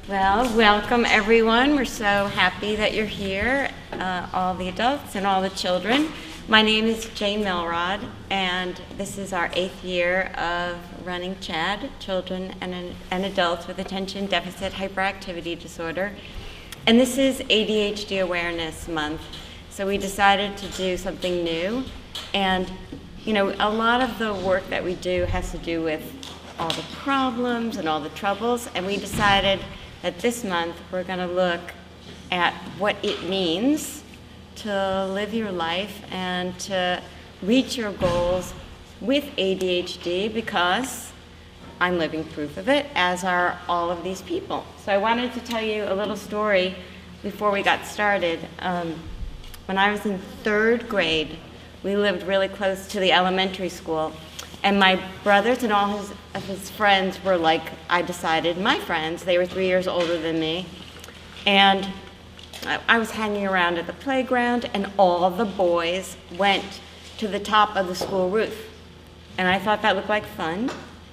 Well, welcome everyone. We're so happy that you're here, all the adults and all the children. My name is Jane Milrod, and this is our 8th year of running CHAD, Children and Adults with Attention Deficit Hyperactivity Disorder. And this is ADHD Awareness Month. So we decided to do something new. And, you know, a lot of the work that we do has to do with all the problems and all the troubles. And we decided that this month we're going to look at what it means to live your life and to reach your goals with ADHD, because I'm living proof of it, as are all of these people. So I wanted to tell you a little story before we got started. When I was in 3rd grade, we lived really close to the elementary school, and my brothers and all of his friends were like, I decided, my friends. They were 3 years older than me. And I was hanging around at the playground, and all the boys went to the top of the school roof. And I thought that looked like fun.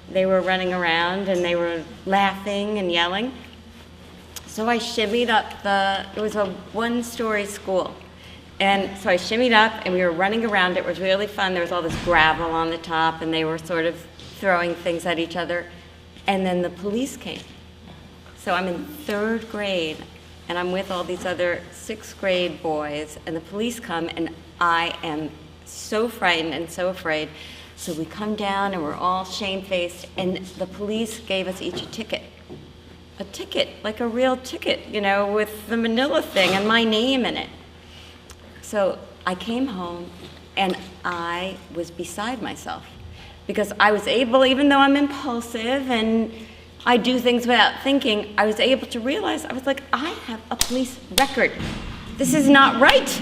They were running around, and they were laughing and yelling. So I shimmied up it was a 1-story school. And so I shimmied up, and we were running around. It was really fun. There was all this gravel on the top, and they were sort of throwing things at each other. And then the police came. So I'm in 3rd grade, and I'm with all these other 6th grade boys, and the police come, and I am so frightened and so afraid. So we come down, and we're all shamefaced, and the police gave us each a ticket. A ticket, like a real ticket, you know, with the manila thing and my name in it. So I came home, and I was beside myself, because I was able, even though I'm impulsive and I do things without thinking, I was able to realize, I was like, I have a police record. This is not right.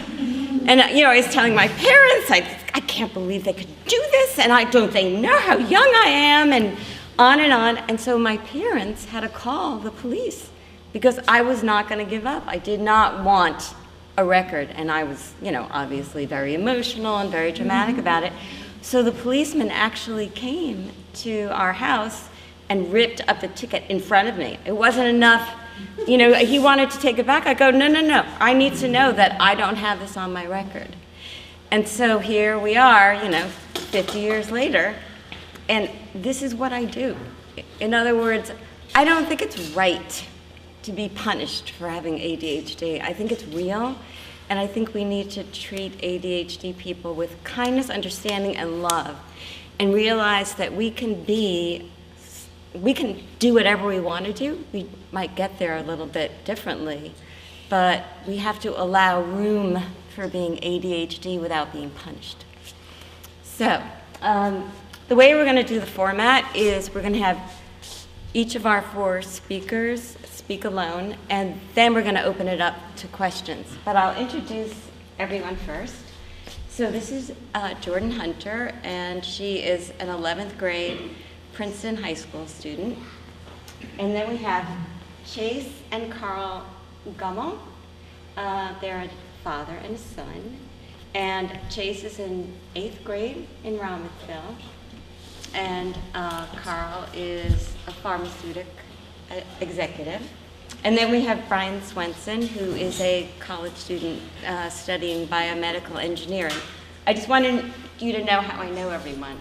And you know, I was telling my parents, I can't believe they could do this, and don't they know how young I am, and on. And so my parents had to call the police, because I was not going to give up. I did not want a record, and I was, you know, obviously very emotional and very dramatic about it. So the policeman actually came to our house and ripped up the ticket in front of me. It wasn't enough, you know, he wanted to take it back. I go, no, I need to know that I don't have this on my record. And so here we are, you know, 50 years later, and this is what I do. In other words, I don't think it's right to be punished for having ADHD. I think it's real, and I think we need to treat ADHD people with kindness, understanding, and love, and realize that we can do whatever we want to do. We might get there a little bit differently, but we have to allow room for being ADHD without being punished. So, the way we're going to do the format is we're going to have each of our 4 speakers speak alone, and then we're going to open it up to questions. But I'll introduce everyone first. So this is Jordan Hunter, and she is an 11th grade Princeton High School student. And then we have Chase and Carl Gummel. They're a father and a son. And Chase is in 8th grade in Ramithville. And Carl is a pharmaceutical executive. And then we have Brian Swenson, who is a college student studying biomedical engineering. I just wanted you to know how I know everyone.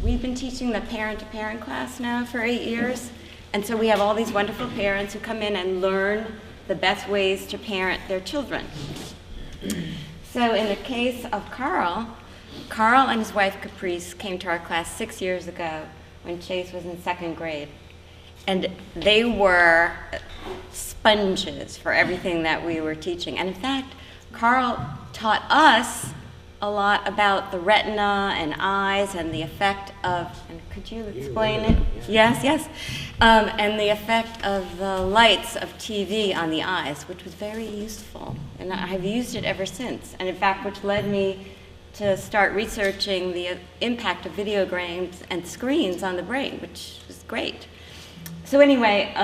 We've been teaching the parent-to-parent class now for 8 years, and so we have all these wonderful parents who come in and learn the best ways to parent their children. So in the case of Carl and his wife Caprice came to our class 6 years ago when Chase was in 2nd grade. And they were sponges for everything that we were teaching. And in fact, Carl taught us a lot about the retina and eyes and the effect of, and could you explain it? Yes. And the effect of the lights of TV on the eyes, which was very useful. And I've used it ever since. And in fact, which led me to start researching the impact of video games and screens on the brain, which was great. So anyway,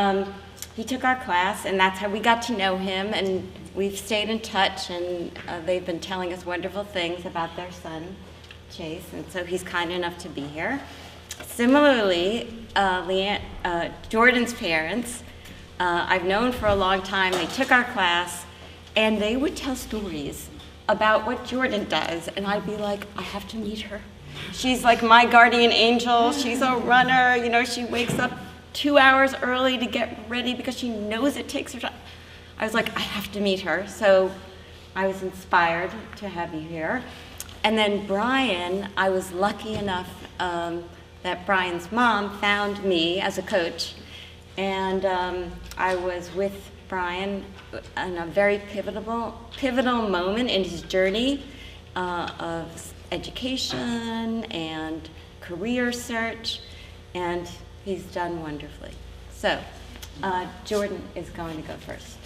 he took our class, and that's how we got to know him, and we've stayed in touch, and they've been telling us wonderful things about their son, Chase, and so he's kind enough to be here. Similarly, Jordan's parents I've known for a long time. They took our class, and they would tell stories about what Jordan does, and I'd be like, I have to meet her. She's like my guardian angel. She's a runner. You know, she wakes up 2 hours early to get ready because she knows it takes her time. I was like, I have to meet her. So I was inspired to have you here. And then Brian, I was lucky enough that Brian's mom found me as a coach. And I was with Brian in a very pivotal moment in his journey of education and career search, and he's done wonderfully. So, Jordan is going to go first.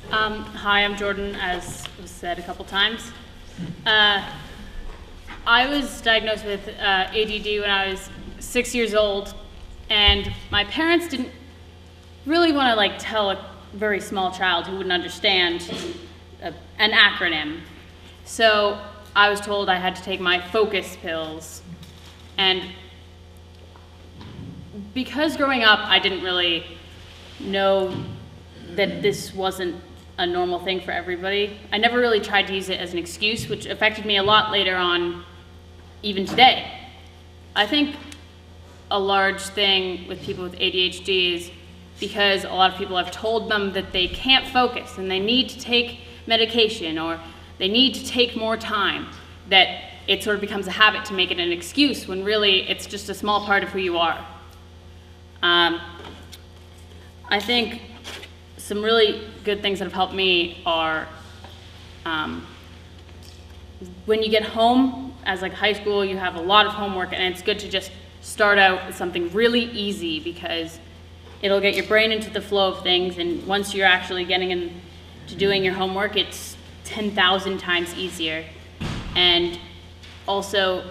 Hi, I'm Jordan, as was said a couple times. I was diagnosed with ADD when I was 6 years old, and my parents didn't really want to tell a very small child who wouldn't understand an acronym. So I was told I had to take my focus pills, and because growing up I didn't really know that this wasn't a normal thing for everybody, I never really tried to use it as an excuse, which affected me a lot later on, even today. I think a large thing with people with ADHD is because a lot of people have told them that they can't focus and they need to take medication or they need to take more time, that it sort of becomes a habit to make it an excuse when really it's just a small part of who you are. I think some really good things that have helped me are when you get home, as high school, you have a lot of homework, and it's good to just start out with something really easy because it'll get your brain into the flow of things, and once you're actually getting into doing your homework, it's 10,000 times easier. And also,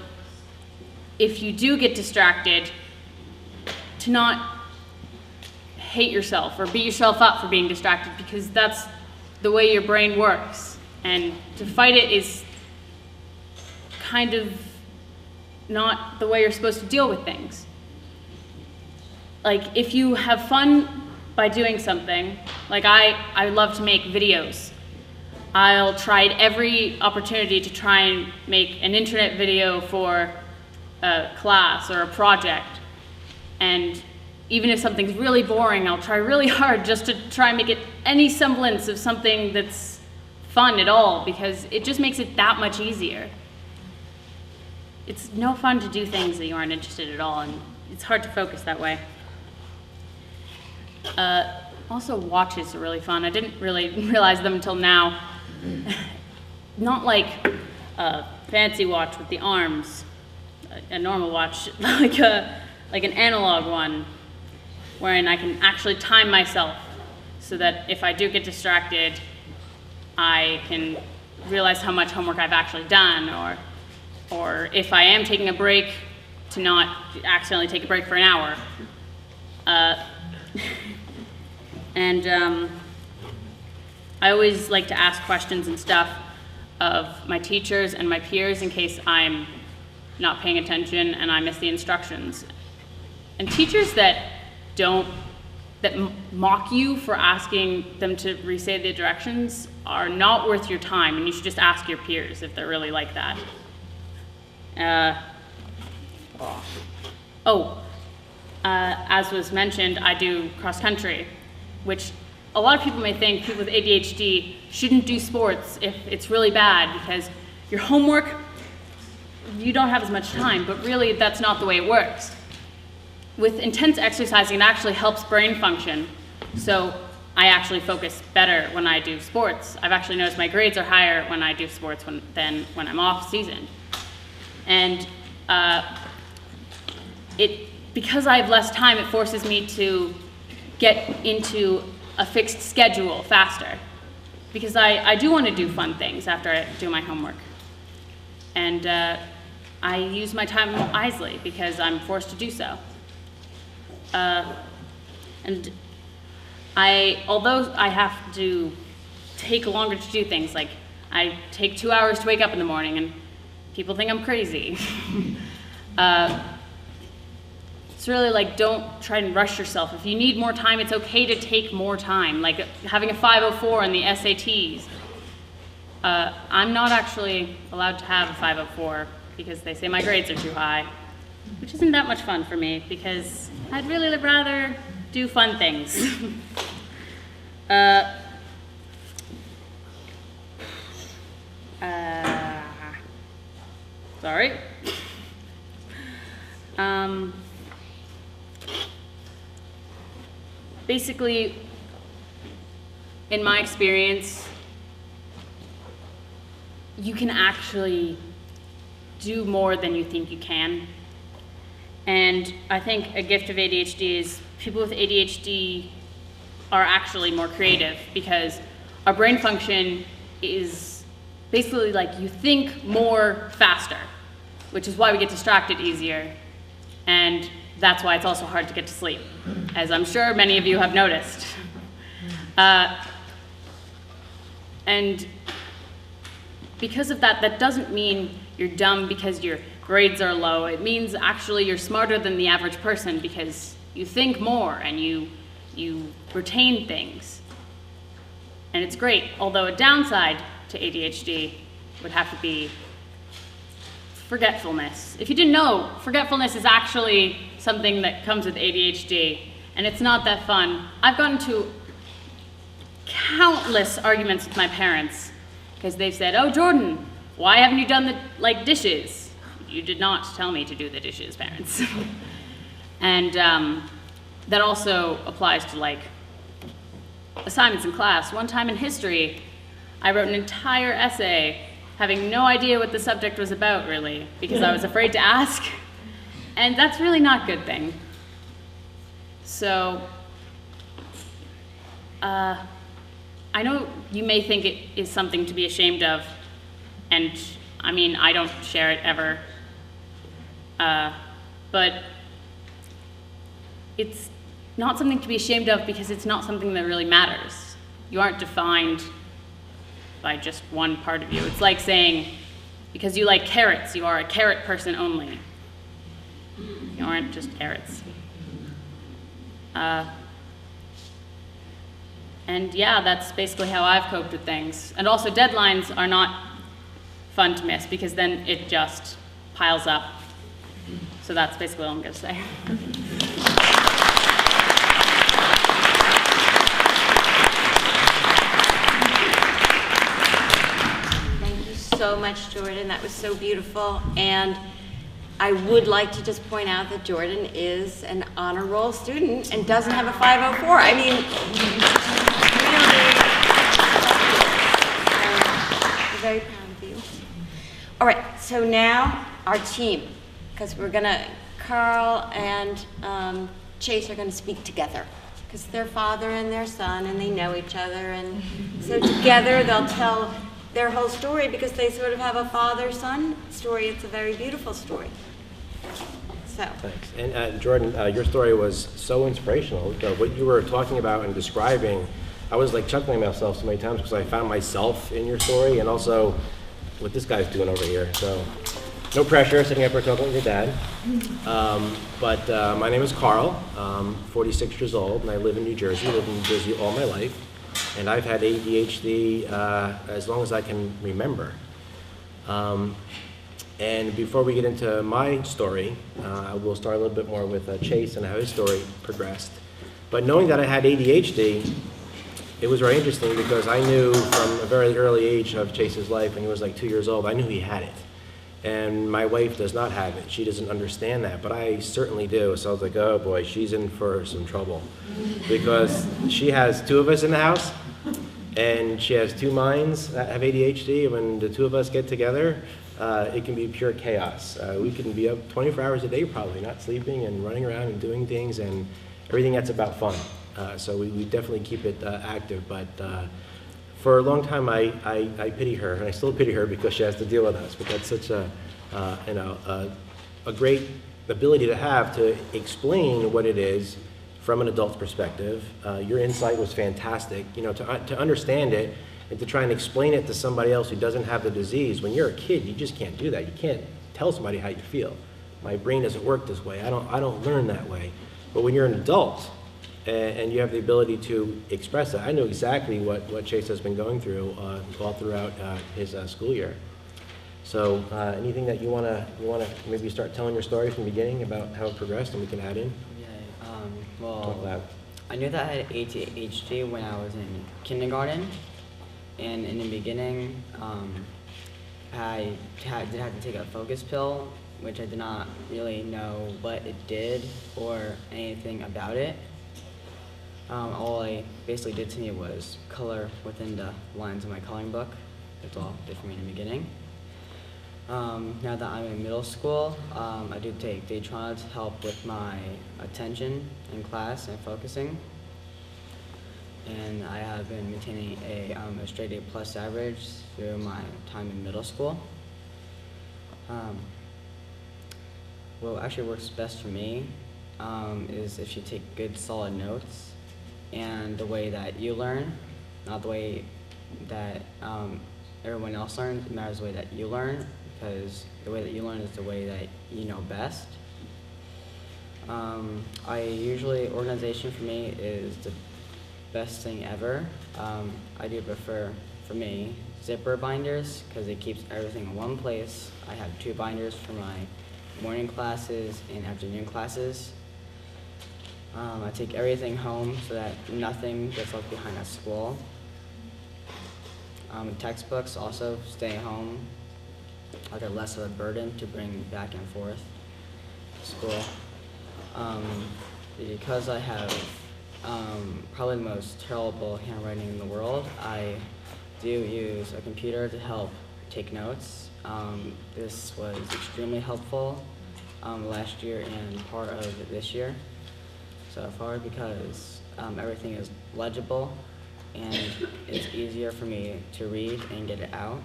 if you do get distracted, to not hate yourself or beat yourself up for being distracted, because that's the way your brain works. And to fight it is kind of not the way you're supposed to deal with things. If you have fun by doing something, I love to make videos. I'll try every opportunity to try and make an internet video for a class or a project. And even if something's really boring, I'll try really hard just to try and make it any semblance of something that's fun at all, because it just makes it that much easier. It's no fun to do things that you aren't interested in at all, and it's hard to focus that way. Also, watches are really fun. I didn't really realize them until now. Not like a fancy watch with the arms, a normal watch, like an analog one, wherein I can actually time myself so that if I do get distracted, I can realize how much homework I've actually done, or if I am taking a break, to not accidentally take a break for an hour. And I always like to ask questions and stuff of my teachers and my peers in case I'm not paying attention and I miss the instructions. And teachers that mock you for asking them to re-say the directions are not worth your time, and you should just ask your peers if they're really like that. As was mentioned, I do cross country, which a lot of people may think people with ADHD shouldn't do sports if it's really bad because your homework, you don't have as much time, but really that's not the way it works. With intense exercising, it actually helps brain function, so I actually focus better when I do sports. I've actually noticed my grades are higher when I do sports than when I'm off season. And because I have less time, it forces me to get into a fixed schedule faster, because I do want to do fun things after I do my homework. And I use my time wisely because I'm forced to do so. And although I have to take longer to do things, like I take 2 hours to wake up in the morning and people think I'm crazy. it's really like, don't try and rush yourself. If you need more time, it's okay to take more time. Like having a 504 in the SATs. I'm not actually allowed to have a 504 because they say my grades are too high, which isn't that much fun for me because I'd really rather do fun things. Sorry. Basically, in my experience, you can actually do more than you think you can. And I think a gift of ADHD is people with ADHD are actually more creative because our brain function is basically like you think more faster, which is why we get distracted easier. And that's why it's also hard to get to sleep, as I'm sure many of you have noticed. And because of that, that doesn't mean you're dumb because your grades are low. It means actually you're smarter than the average person because you think more and you retain things. And it's great, although a downside to ADHD would have to be forgetfulness. If you didn't know, forgetfulness is actually something that comes with ADHD, and it's not that fun. I've gotten into countless arguments with my parents because they've said, "Oh, Jordan, why haven't you done the dishes?" You did not tell me to do the dishes, parents. And that also applies to assignments in class. One time in history, I wrote an entire essay having no idea what the subject was about, really, because I was afraid to ask. And that's really not a good thing. So, I know you may think it is something to be ashamed of, and I mean, I don't share it ever. But it's not something to be ashamed of because it's not something that really matters. You aren't defined by just one part of you. It's like saying, because you like carrots, you are a carrot person only. You aren't just carrots. And yeah, that's basically how I've coped with things. And also deadlines are not fun to miss because then it just piles up. So that's basically all I'm gonna say. So much, Jordan. That was so beautiful. And I would like to just point out that Jordan is an honor roll student and doesn't have a 504. I mean, really, I'm very proud of you. All right, so now our team, because Carl and Chase are gonna speak together because they're father and their son and they know each other. And so together they'll tell their whole story because they sort of have a father-son story. It's a very beautiful story. So. Thanks. And Jordan, your story was so inspirational. What you were talking about and describing, I was like chuckling myself so many times because I found myself in your story and also what this guy's doing over here. So no pressure sitting up here talking with your dad. But my name is Carl. I'm 46 years old and I live in New Jersey. I've lived in New Jersey all my life. And I've had ADHD as long as I can remember. And before we get into my story, we'll start a little bit more with Chase and how his story progressed. But knowing that I had ADHD, it was very interesting because I knew from a very early age of Chase's life, when he was like 2 years old, I knew he had it. And my wife does not have it. She doesn't understand that, but I certainly do. So I was like, oh boy, she's in for some trouble. Because she has two of us in the house, and she has two minds that have ADHD. When the two of us get together, it can be pure chaos. We can be up 24 hours a day probably, not sleeping and running around and doing things and everything that's about fun. So we definitely keep it active, but for a long time I pity her, and I still pity her because she has to deal with us, but that's such a great ability to have to explain what it is from an adult's perspective. Your insight was fantastic, to understand it and to try and explain it to somebody else who doesn't have the disease. When you're a kid, you just can't do that. You can't tell somebody how you feel. my brain doesn't work this way. I don't learn that way. But when you're an adult and you have the ability to express that, I know exactly what Chase has been going through all throughout his school year. So anything that you wanna maybe start telling your story from the beginning about how it progressed, and we can add in? Yeah, Talk well, loud. I knew that I had ADHD when I was in kindergarten, and in the beginning, I did have to take a focus pill, which I did not really know what it did or anything about it. All I basically did to me was color within the lines of my coloring book. That's all it did for me in the beginning. Now that I'm in middle school, I do take Daytrona to help with my attention in class and focusing. And I have been maintaining a straight A+ average through my time in middle school. What actually works best for me is if you take good solid notes, and the way that you learn, not the way that everyone else learns. It matters the way that you learn, because the way that you learn is the way that you know best. Organization for me is the best thing ever. I do prefer, for me, zipper binders, because it keeps everything in one place. I have 2 binders for my morning classes and afternoon classes. I take everything home so that nothing gets left behind at school. Textbooks also stay home. They're less of a burden to bring back and forth to school. Because I have probably the most terrible handwriting in the world, I do use a computer to help take notes. This was extremely helpful last year and part of this year so far, because everything is legible and it's easier for me to read and get it out.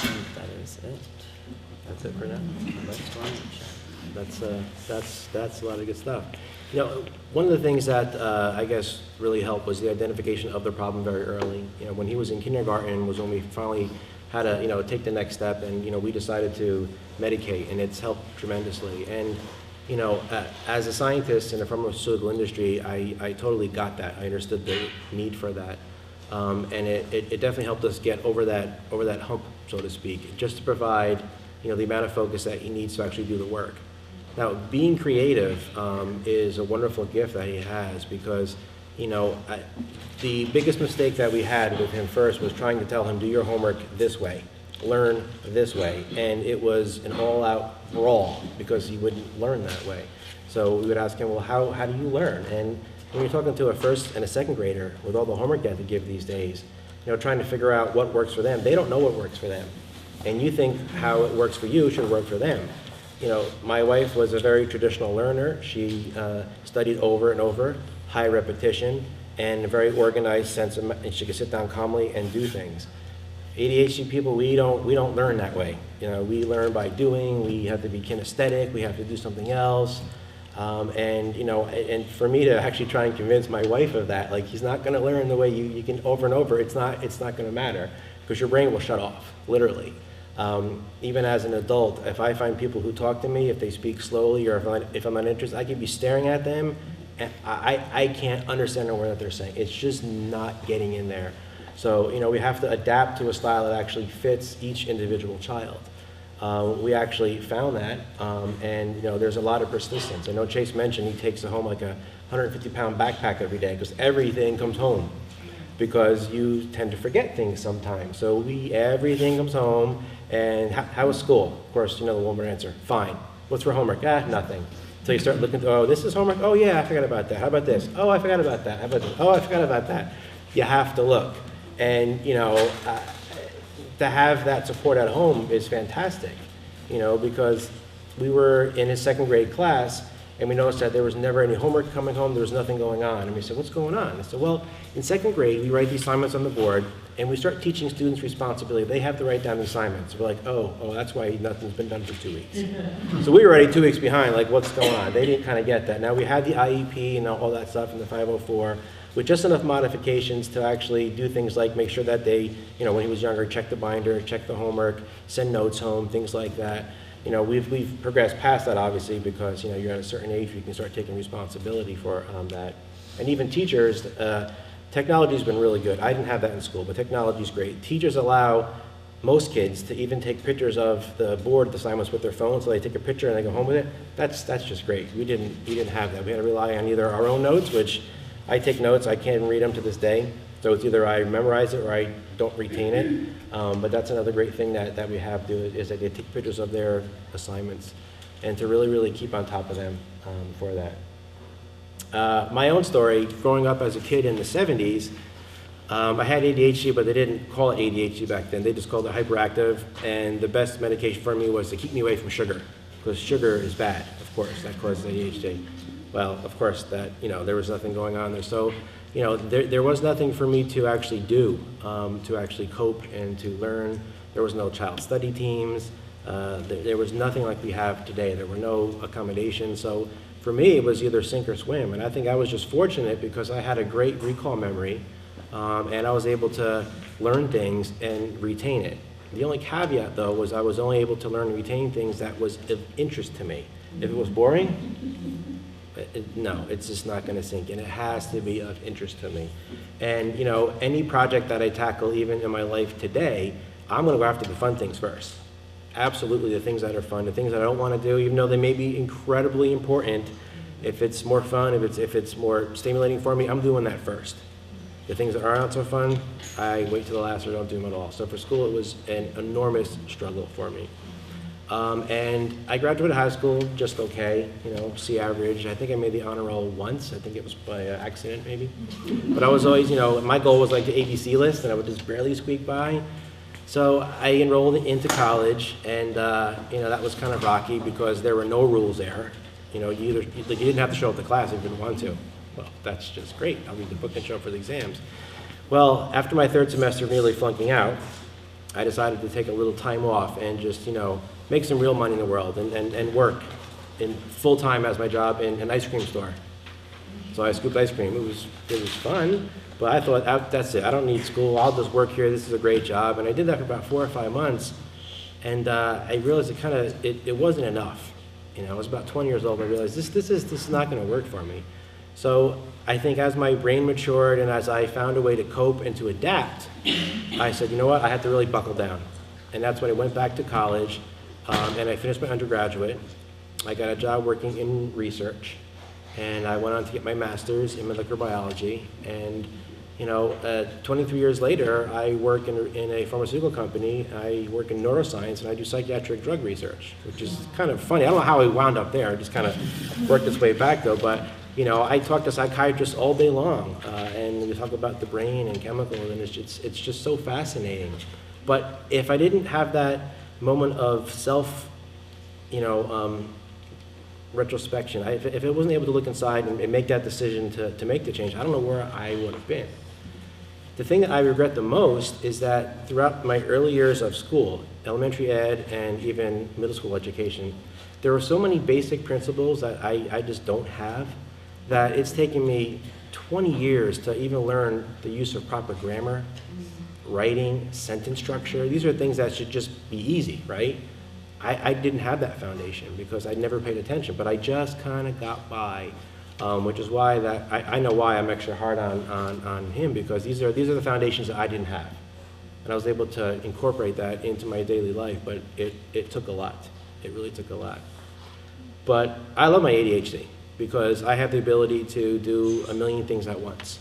And that is it. That's it for now. Next one. That's a lot of good stuff. You know, one of the things that I guess really helped was the identification of the problem very early. You know, when he was in kindergarten was when we finally had to, take the next step, and, we decided to medicate, and it's helped tremendously. And, as a scientist in the pharmaceutical industry, I totally got that. I understood the need for that. And it definitely helped us get over that hump, so to speak, just to provide, the amount of focus that he needs to actually do the work. Now, being creative is a wonderful gift that he has, because, the biggest mistake that we had with him first was trying to tell him, do your homework this way, learn this way, and it was an all-out brawl because he wouldn't learn that way. So we would ask him, well, how do you learn? And when you're talking to a first and a second grader with all the homework they have to give these days, trying to figure out what works for them, they don't know what works for them. And you think how it works for you should work for them. My wife was a very traditional learner. She studied over and over, high repetition, and a very organized sense of, and she could sit down calmly and do things. ADHD people, we don't learn that way. We learn by doing. We have to be kinesthetic. We have to do something else. And for me to actually try and convince my wife of that, like, he's not going to learn the way you can over and over. It's not going to matter, because your brain will shut off, literally. Even as an adult, if I find people who talk to me, if they speak slowly, or if I'm not interested, I can be staring at them, and I can't understand a word that they're saying. It's just not getting in there. So, we have to adapt to a style that actually fits each individual child. We actually found that, and there's a lot of persistence. I know Chase mentioned he takes home like a 150-pound backpack every day, because everything comes home, because you tend to forget things sometimes. So everything comes home. And how was school? Of course, the Wilmer answer, fine. What's for homework? Nothing. Until you start looking, oh, this is homework? Oh yeah, I forgot about that. How about this? Oh, I forgot about that. How about this? Oh, I forgot about that. You have to look. And, to have that support at home is fantastic, because we were in his second grade class, and we noticed that there was never any homework coming home. There was nothing going on. And we said, what's going on? I said, well, in second grade, we write the assignments on the board, and we start teaching students responsibility. They have to write down the assignments. We're like, oh, that's why nothing's been done for 2 weeks. So we were already 2 weeks behind, like, what's going on? They didn't kind of get that. Now, we had the IEP and all that stuff in the 504, with just enough modifications to actually do things like make sure that they, when he was younger, check the binder, check the homework, send notes home, things like that. We've progressed past that, obviously, because, you're at a certain age, you can start taking responsibility for that. And even teachers, technology's been really good. I didn't have that in school, but technology's great. Teachers allow most kids to even take pictures of the board assignments with their phone, so they take a picture and they go home with it. That's just great. We didn't have that. We had to rely on either our own notes, which I take notes, I can't even read them to this day. So it's either I memorize it or I don't retain it. But that's another great thing that we have to do, is that they take pictures of their assignments and to really, really keep on top of them for that. My own story, growing up as a kid in the 70s, I had ADHD, but they didn't call it ADHD back then. They just called it hyperactive, and the best medication for me was to keep me away from sugar, because sugar is bad, of course, that causes ADHD. Well, of course, there was nothing going on there. So, there was nothing for me to actually do, to actually cope and to learn. There was no child study teams. There was nothing like we have today. There were no accommodations. So for me, it was either sink or swim. And I think I was just fortunate because I had a great recall memory, and I was able to learn things and retain it. The only caveat, though, was I was only able to learn and retain things that was of interest to me. If it was boring, no, it's just not going to sink, and it has to be of interest to me. And, any project that I tackle, even in my life today, I'm going to go after the fun things first. Absolutely, the things that are fun, the things that I don't want to do, even though they may be incredibly important. If it's more fun, if it's more stimulating for me, I'm doing that first. The things that are not so fun, I wait till the last or don't do them at all. So for school, it was an enormous struggle for me. And I graduated high school just okay, C average. I think I made the honor roll once. I think it was by accident, maybe. But I was always, my goal was like the ABC list, and I would just barely squeak by. So I enrolled into college, and that was kind of rocky because there were no rules there. You didn't have to show up to class if you didn't want to. Well, that's just great. I'll read the book and show up for the exams. Well, after my third semester of nearly flunking out, I decided to take a little time off and just, make some real money in the world and work in full-time as my job in an ice cream store. So I scooped ice cream. It was fun, but I thought, that's it. I don't need school. I'll just work here. This is a great job. And I did that for about 4 or 5 months, and I realized it wasn't enough. I was about 20 years old, and I realized this is not going to work for me. So I think as my brain matured and as I found a way to cope and to adapt, I said, you know what, I had to really buckle down. And that's when I went back to college, and I finished my undergraduate. I got a job working in research, and I went on to get my master's in molecular biology. And 23 years later, I work in a pharmaceutical company. I work in neuroscience, and I do psychiatric drug research, which is kind of funny. I don't know how I wound up there. I just kind of worked its way back, though. But I talk to psychiatrists all day long, and we talk about the brain and chemicals, and it's just so fascinating. But if I didn't have that moment of self, retrospection, if I wasn't able to look inside and make that decision to make the change, I don't know where I would have been. The thing that I regret the most is that throughout my early years of school, elementary ed and even middle school education, there were so many basic principles that I just don't have, that it's taken me 20 years to even learn the use of proper grammar, writing, sentence structure. These are things that should just be easy, right? I didn't have that foundation because I never paid attention, but I just kind of got by, which is why I know why I'm extra hard on him, because these are the foundations that I didn't have. And I was able to incorporate that into my daily life, but it took a lot. It really took a lot. But I love my ADHD because I have the ability to do a million things at once.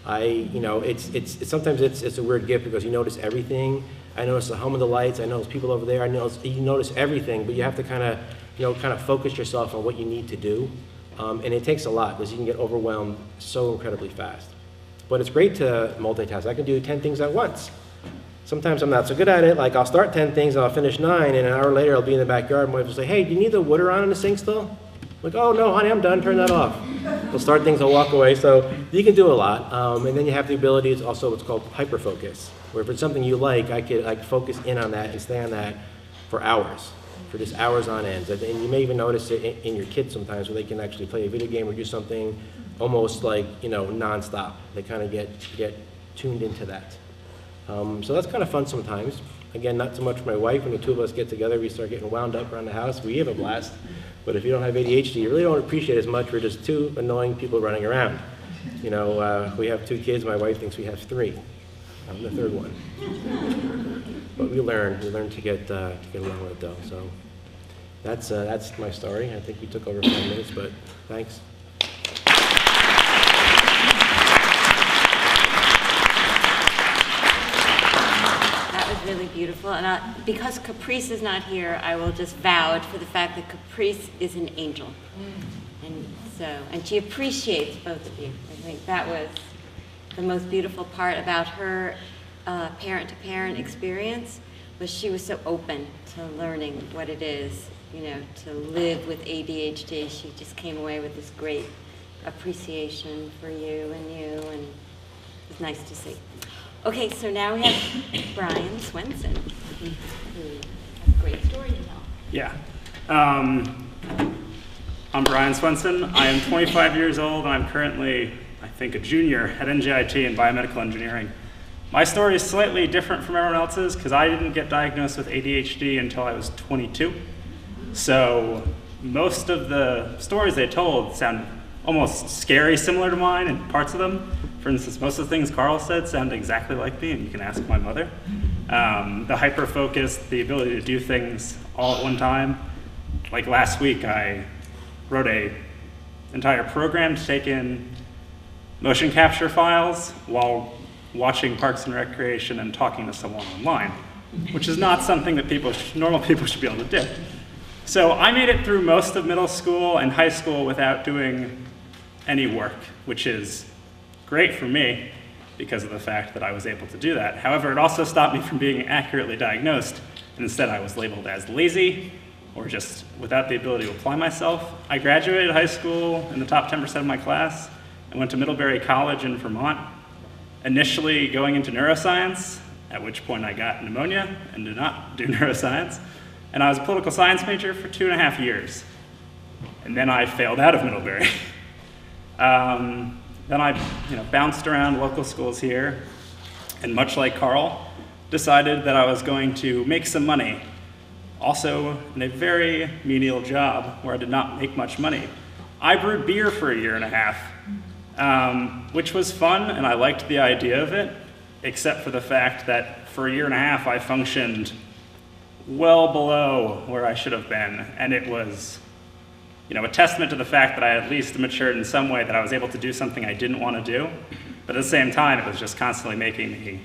Sometimes it's a weird gift because you notice everything. I notice the hum of the lights. I notice people over there. You notice everything, but you have to kind of focus yourself on what you need to do. And it takes a lot because you can get overwhelmed so incredibly fast. But it's great to multitask. I can do 10 things at once. Sometimes I'm not so good at it. Like I'll start 10 things and I'll finish 9, and an hour later I'll be in the backyard and my wife will say, "Hey, do you need the water on in the sink still?" Like, "Oh no, honey, I'm done. Turn that off." We'll start things, I'll walk away. So you can do a lot. And then you have the ability, it's also what's called hyperfocus, where if it's something you like, I could focus in on that and stay on that for hours. for just hours on end. And you may even notice it in your kids sometimes, where they can actually play a video game or do something almost like, nonstop. They kind of get tuned into that. So that's kind of fun sometimes. Again, not so much for my wife. When the two of us get together, we start getting wound up around the house. We have a blast. But if you don't have ADHD, you really don't appreciate it as much. We're just two annoying people running around. We have 2 kids. My wife thinks we have 3. I'm the 3rd one. But we learn to get along with it though. So that's my story. I think we took over 5 minutes, but thanks. That was really beautiful. And because Caprice is not here, I will just vouch for the fact that Caprice is an angel. And she appreciates both of you. I think that was the most beautiful part about her parent-to-parent experience, was she was so open to learning what it is, to live with ADHD. She just came away with this great appreciation for you, and it was nice to see. Okay, so now we have Brian Swenson, who has a great story to tell. Yeah. I'm Brian Swenson. I am 25 years old, and I'm currently, I think, a junior at NJIT in biomedical engineering. My story is slightly different from everyone else's because I didn't get diagnosed with ADHD until I was 22. So most of the stories they told sound almost scary similar to mine, and parts of them. For instance, most of the things Carl said sound exactly like me, and you can ask my mother. The hyper-focus, the ability to do things all at one time. Like last week, I wrote an entire program to take in motion capture files while watching Parks and Recreation and talking to someone online, which is not something that normal people should be able to do. So I made it through most of middle school and high school without doing any work, which is great for me because of the fact that I was able to do that. However, it also stopped me from being accurately diagnosed, and instead I was labeled as lazy or just without the ability to apply myself. I graduated high school in the top 10% of my class. I went to Middlebury College in Vermont, initially going into neuroscience, at which point I got pneumonia and did not do neuroscience. And I was a political science major for 2.5 years. And then I failed out of Middlebury. Then I bounced around local schools here, and much like Carl, decided that I was going to make some money, also in a very menial job where I did not make much money. I brewed beer for 1.5 years, which was fun, and I liked the idea of it, except for the fact that for 1.5 years I functioned well below where I should have been, and it was a testament to the fact that I at least matured in some way, that I was able to do something I didn't want to do, but at the same time it was just constantly making me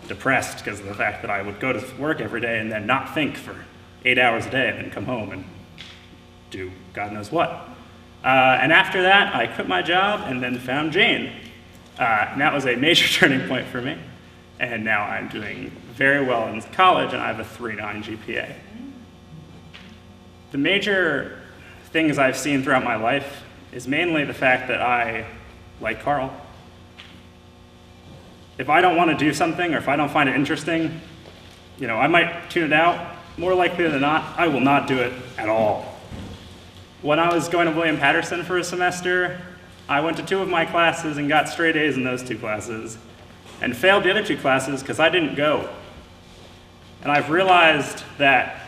depressed because of the fact that I would go to work every day and then not think for 8 hours a day and then come home and do God knows what. And after that, I quit my job and then found Jane. And that was a major turning point for me. And now I'm doing very well in college, and I have a 3.9 GPA. The major things I've seen throughout my life is mainly the fact that I, like Carl, if I don't want to do something or if I don't find it interesting, I might tune it out. More likely than not, I will not do it at all. When I was going to William Patterson for a semester, I went to 2 of my classes and got straight A's in those 2 classes, and failed the other 2 classes because I didn't go. And I've realized that,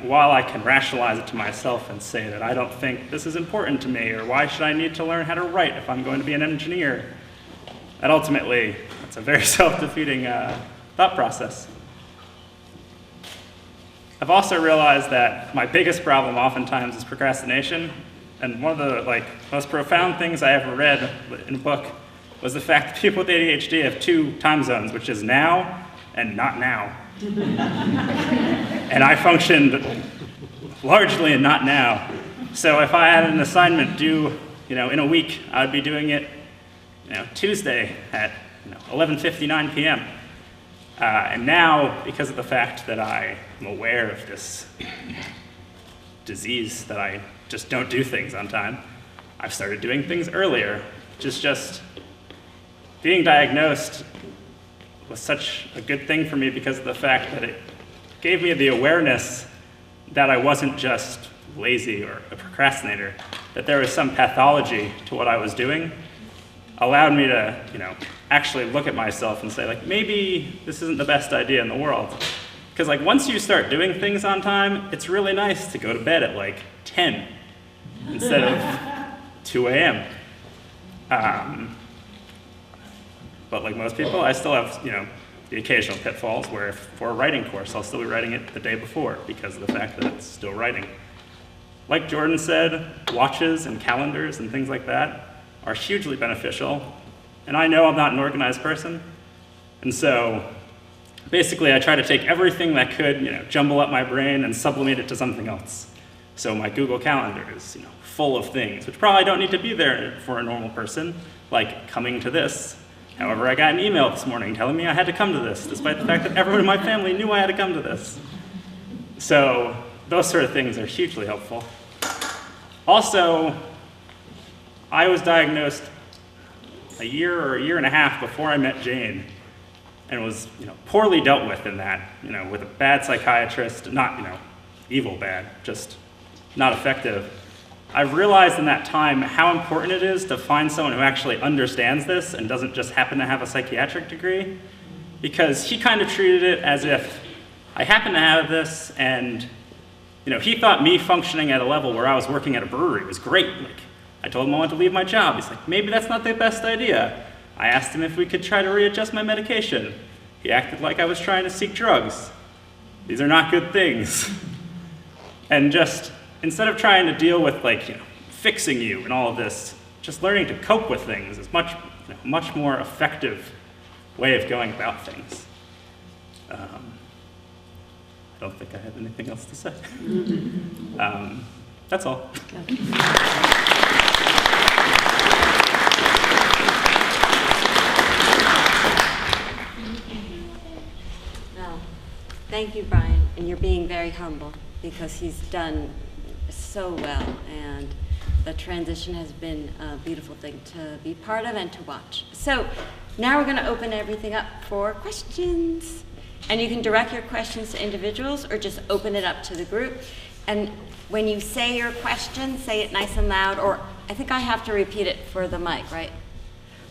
while I can rationalize it to myself and say that I don't think this is important to me, or why should I need to learn how to write if I'm going to be an engineer, that ultimately, it's a very self-defeating thought process. I've also realized that my biggest problem oftentimes is procrastination, and one of the most profound things I ever read in a book was the fact that people with ADHD have 2 time zones, which is now and not now. And I functioned largely in not now. So if I had an assignment due, in a week, I'd be doing it, Tuesday at 11:59 p.m. And now, because of the fact that I am aware of this disease that I just don't do things on time, I've started doing things earlier, which is just being diagnosed was such a good thing for me because of the fact that it gave me the awareness that I wasn't just lazy or a procrastinator, that there was some pathology to what I was doing, allowed me to, actually look at myself and say, like, maybe this isn't the best idea in the world. Because, like, once you start doing things on time, it's really nice to go to bed at, like, 10 instead of 2 a.m. But like most people, I still have, the occasional pitfalls where if for a writing course, I'll still be writing it the day before because of the fact that it's still writing. Like Jordan said, watches and calendars and things like that are hugely beneficial. And I know I'm not an organized person. And so basically I try to take everything that could, jumble up my brain and sublimate it to something else. So my Google Calendar is, full of things, which probably don't need to be there for a normal person, like coming to this. However, I got an email this morning telling me I had to come to this, despite the fact that everyone in my family knew I had to come to this. So those sort of things are hugely helpful. Also, I was diagnosed a year or a year and a half before I met Jane, and was poorly dealt with in that, with a bad psychiatrist, not evil bad, just not effective. I've realized in that time how important it is to find someone who actually understands this and doesn't just happen to have a psychiatric degree, because he kind of treated it as if I happen to have this, and he thought me functioning at a level where I was working at a brewery was great. Like, I told him I wanted to leave my job. He's like, maybe that's not the best idea. I asked him if we could try to readjust my medication. He acted like I was trying to seek drugs. These are not good things. And just, instead of trying to deal with fixing you and all of this, just learning to cope with things is much more effective way of going about things. I don't think I have anything else to say. That's all. No. Thank you, Brian, and you're being very humble because he's done so well, and the transition has been a beautiful thing to be part of and to watch. So now we're going to open everything up for questions. And you can direct your questions to individuals or just open it up to the group. And when you say your question, say it nice and loud, or I think I have to repeat it for the mic, right?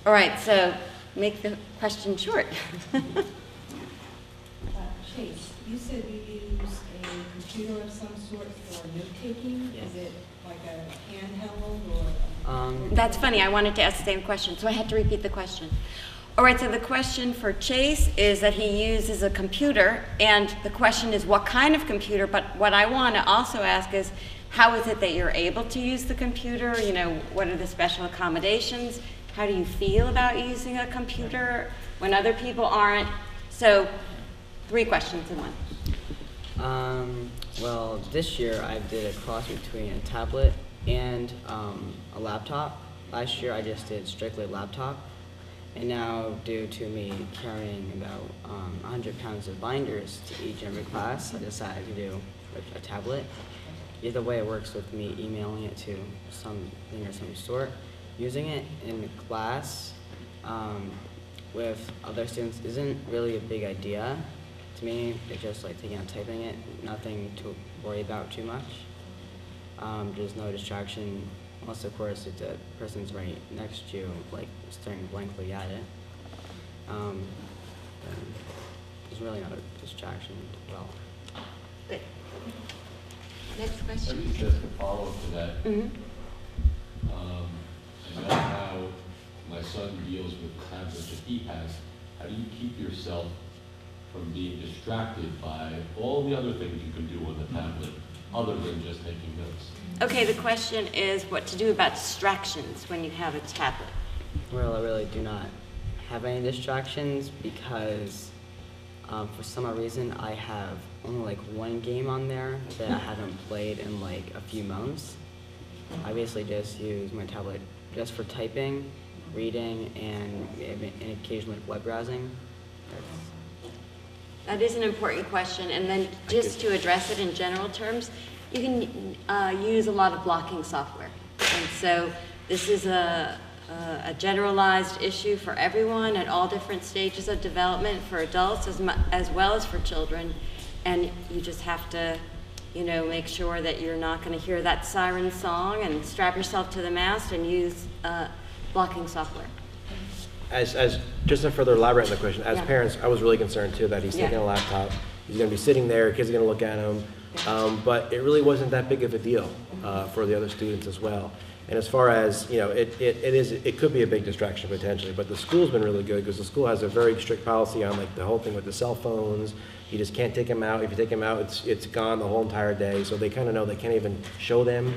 All right, so make the question short. Chase, you said you use a computer of some sort for note-taking? Yes. Is it like a handheld or? That's funny, I wanted to ask the same question, so I had to repeat the question. All right, so the question for Chase is that he uses a computer, and the question is what kind of computer, but what I want to also ask is, how is it that you're able to use the computer? What are the special accommodations? How do you feel about using a computer when other people aren't? So, 3 questions in one. Well, this year I did a cross between a tablet and a laptop. Last year I just did strictly laptop. And now, due to me carrying about 100 pounds of binders to each and every class, I decided to do a tablet. Either way, it works with me emailing it to something of some sort. Using it in class with other students isn't really a big idea. To me, it's just like taking out typing it, nothing to worry about too much. There's no distraction. Unless, of course, if the person's right next to you, like staring blankly at it, then there's really no distraction. Well, Good. Next question. Maybe just a follow-up to that. Mm-hmm. I know how my son deals with the tablets that he has. How do you keep yourself from being distracted by all the other things you can do on the tablet, other than just taking notes? Okay, the question is what to do about distractions when you have a tablet. well, I really do not have any distractions because for some odd reason I have only like 1 game on there that I haven't played in like a few months. I basically just use my tablet just for typing, reading, and occasionally web browsing. That is an important question, and then just to address it in general terms, you can use a lot of blocking software. And so this is a generalized issue for everyone at all different stages of development, for adults as well as for children, and you just have to you know, make sure that you're not going to hear that siren song, and strap yourself to the mast and use blocking software. As just to further elaborate on the question, as Yeah. parents, I was really concerned too that he's Yeah. taking a laptop. He's going to be sitting there, kids are going to look at him, but it really wasn't that big of a deal for the other students as well. And as far as, you know, it could be a big distraction potentially, but the school's been really good because the school has a very strict policy on like the whole thing with the cell phones. You just can't take them out. If you take them out, it's gone the whole entire day. So they kind of know they can't even show them.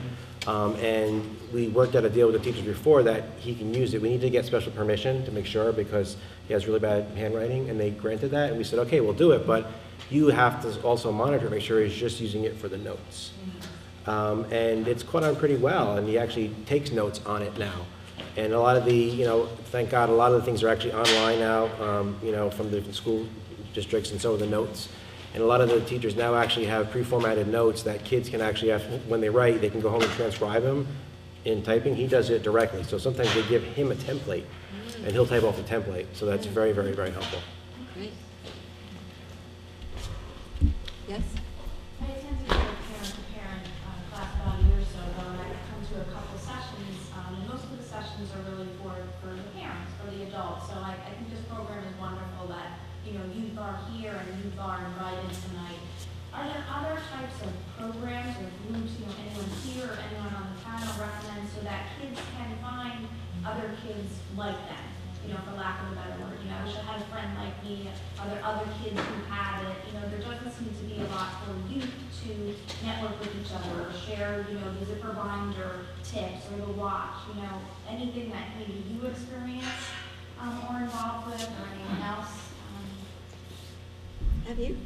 And we worked out a deal with the teachers before that he can use it. We need to get special permission to make sure because he has really bad handwriting, and they granted that. And we said, okay, we'll do it, but you have to also monitor, make sure he's just using it for the notes. And it's caught on pretty well, and he actually takes notes on it now. And a lot of the, you know, thank God, a lot of the things are actually online now, you know, from the different school districts and so are the notes. And a lot of the teachers now actually have pre-formatted notes that kids can actually have, when they write, they can go home and transcribe them in typing. He does it directly. So sometimes they give him a template, and he'll type off the template. So that's very, very, very helpful. Great. Yes? I attended a parent-to-parent class about a year or so ago, and I've come to a couple sessions, and most of the sessions are really for the parents, for the adults. So I think this program is wonderful that, you know, youth are here and youth are invited tonight. Are there other types of programs or groups, you know, anyone here or anyone on the panel recommends so that kids can find other kids like them, you know, for lack of a better word? You know, I wish I had a friend like me. Are there other kids who have it? You know, there doesn't seem to be a lot for youth to network with each other or share, you know, the zipper binder tips or the watch, you know, anything that maybe you experience or involved with or anyone else. Have you?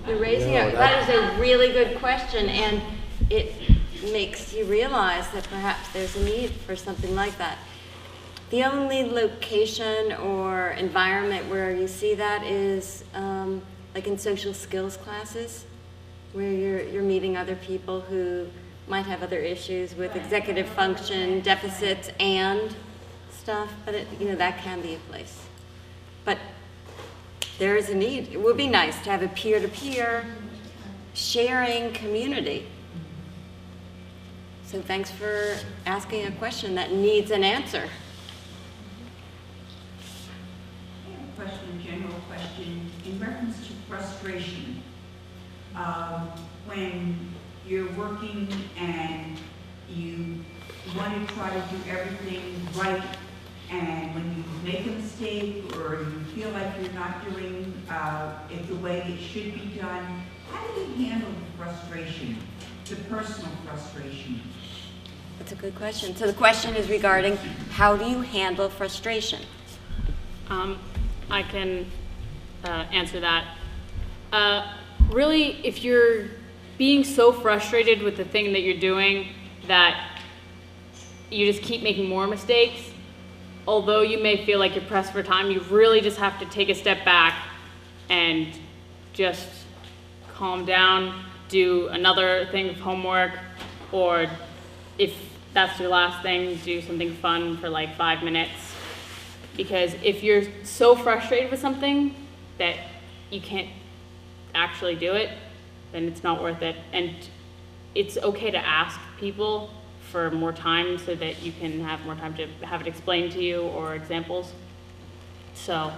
You're raising No, it. That is a really good question, and it makes you realize that perhaps there's a need for something like that. The only location or environment where you see that is like in social skills classes, where you're meeting other people who might have other issues with executive function deficits and stuff, but you know, that can be a place. But there is a need. It would be nice to have a peer-to-peer sharing community. So thanks for asking a question that needs an answer. I have a question, general question, in reference to frustration. When you're working and you want to try to do everything right, and when you make a mistake or you feel like you're not doing it the way it should be done, how do you handle the frustration, the personal frustration? That's a good question. So the question is regarding how do you handle frustration? I can answer that. Really, if you're being so frustrated with the thing that you're doing that you just keep making more mistakes, although you may feel like you're pressed for time, you really just have to take a step back and just calm down, do another thing of homework, or if that's your last thing, do something fun for like 5 minutes. Because if you're so frustrated with something that you can't actually do it, then it's not worth it. And it's okay to ask people for more time so that you can have more time to have it explained to you or examples. So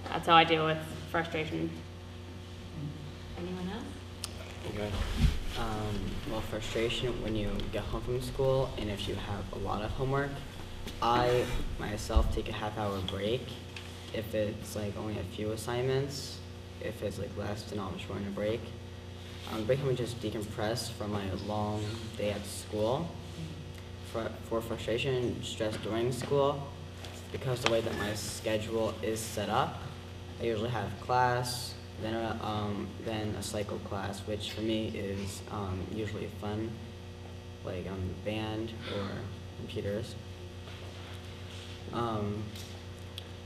that's how I deal with frustration. Anyone else? Okay. Well, frustration when you get home from school and if you have a lot of homework, I myself take a half-hour break. If it's like only a few assignments, if it's like less, then I'll just run a break. Break home and just decompress from my long day at school. For frustration and stress during school, because the way that my schedule is set up, I usually have class, then a cycle class, which for me is usually fun, like band or computers.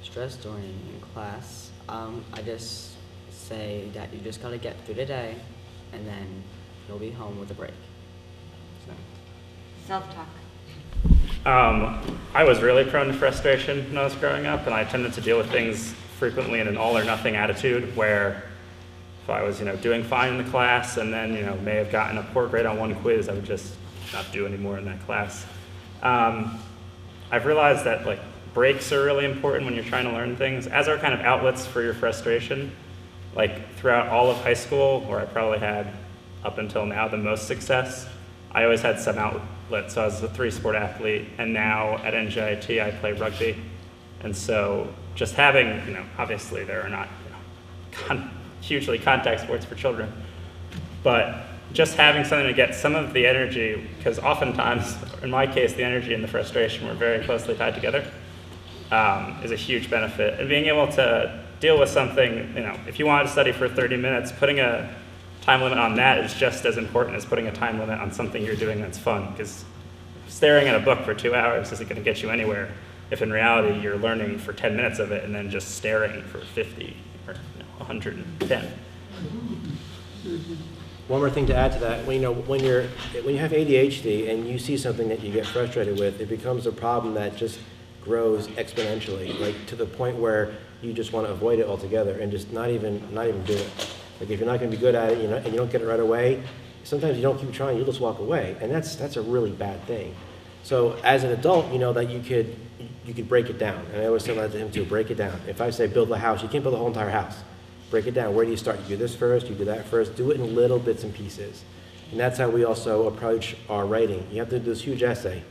Stress during class, I just say that you just gotta get through the day, and then you'll be home with a break. So. Self-talk. I was really prone to frustration when I was growing up, and I tended to deal with things frequently in an all or nothing attitude where if I was, doing fine in the class and then, may have gotten a poor grade on one quiz, I would just not do any more in that class. I've realized that like breaks are really important when you're trying to learn things, as are kind of outlets for your frustration. Like throughout all of high school, where I probably had up until now the most success, I always had some outlet. So I was a 3-sport athlete, and now at NJIT I play rugby. And so just having, obviously there are not hugely contact sports for children, but just having something to get some of the energy, because oftentimes, in my case, the energy and the frustration were very closely tied together, is a huge benefit. And being able to deal with something, if you wanted to study for 30 minutes, putting a time limit on that is just as important as putting a time limit on something you're doing that's fun, because staring at a book for 2 hours isn't going to get you anywhere if in reality you're learning for 10 minutes of it and then just staring for 50 or 110. One more thing to add to that, when you have ADHD and you see something that you get frustrated with, it becomes a problem that just grows exponentially, like to the point where you just want to avoid it altogether and just not even do it. Like if you're not going to be good at it, and you don't get it right away, sometimes you don't keep trying, you'll just walk away, and that's a really bad thing. So as an adult, you know that you could break it down, and I always tell that to him too, break it down. If I say build a house, you can't build a whole entire house. Break it down. Where do you start? You do this first, you do that first. Do it in little bits and pieces. And that's how we also approach our writing. You have to do this huge essay.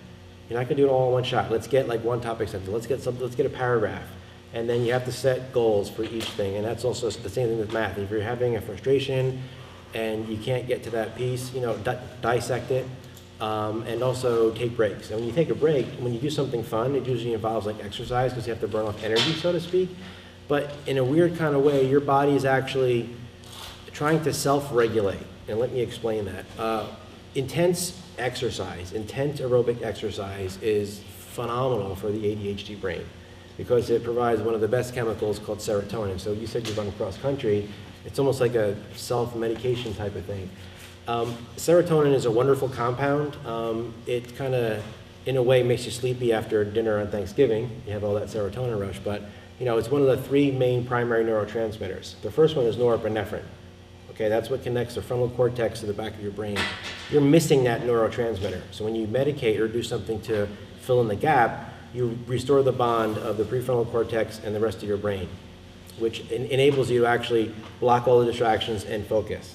You're not going to do it all in one shot. Let's get like one topic sentence. Let's get a paragraph. And then you have to set goals for each thing. And that's also the same thing with math. If you're having a frustration and you can't get to that piece, dissect it. And also take breaks. And when you take a break, when you do something fun, it usually involves like exercise because you have to burn off energy, so to speak. But in a weird kind of way, your body is actually trying to self-regulate. And let me explain that. Intense aerobic exercise is phenomenal for the ADHD brain because it provides one of the best chemicals called serotonin. So you said you run cross country. It's almost like a self-medication type of thing. Serotonin is a wonderful compound. It kind of, in a way, makes you sleepy after dinner on Thanksgiving. You have all that serotonin rush, but it's one of the 3 main primary neurotransmitters. The first one is norepinephrine. Okay, that's what connects the frontal cortex to the back of your brain. You're missing that neurotransmitter. So when you medicate or do something to fill in the gap, you restore the bond of the prefrontal cortex and the rest of your brain, which enables you to actually block all the distractions and focus.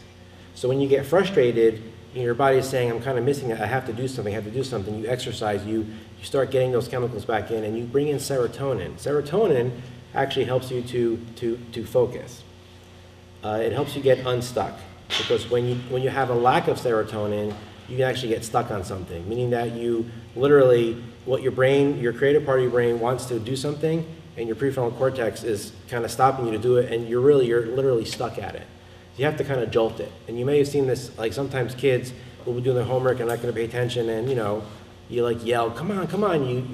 So when you get frustrated, your body is saying, I'm kind of missing it, I have to do something. You exercise, you start getting those chemicals back in, and you bring in serotonin. Serotonin actually helps you to focus. It helps you get unstuck, because when you have a lack of serotonin, you can actually get stuck on something, meaning that you literally, your creative part of your brain wants to do something, and your prefrontal cortex is kind of stopping you to do it, and you're literally stuck at it. You have to kind of jolt it. And you may have seen this, like sometimes kids will be doing their homework and not going to pay attention, and you like yell, come on.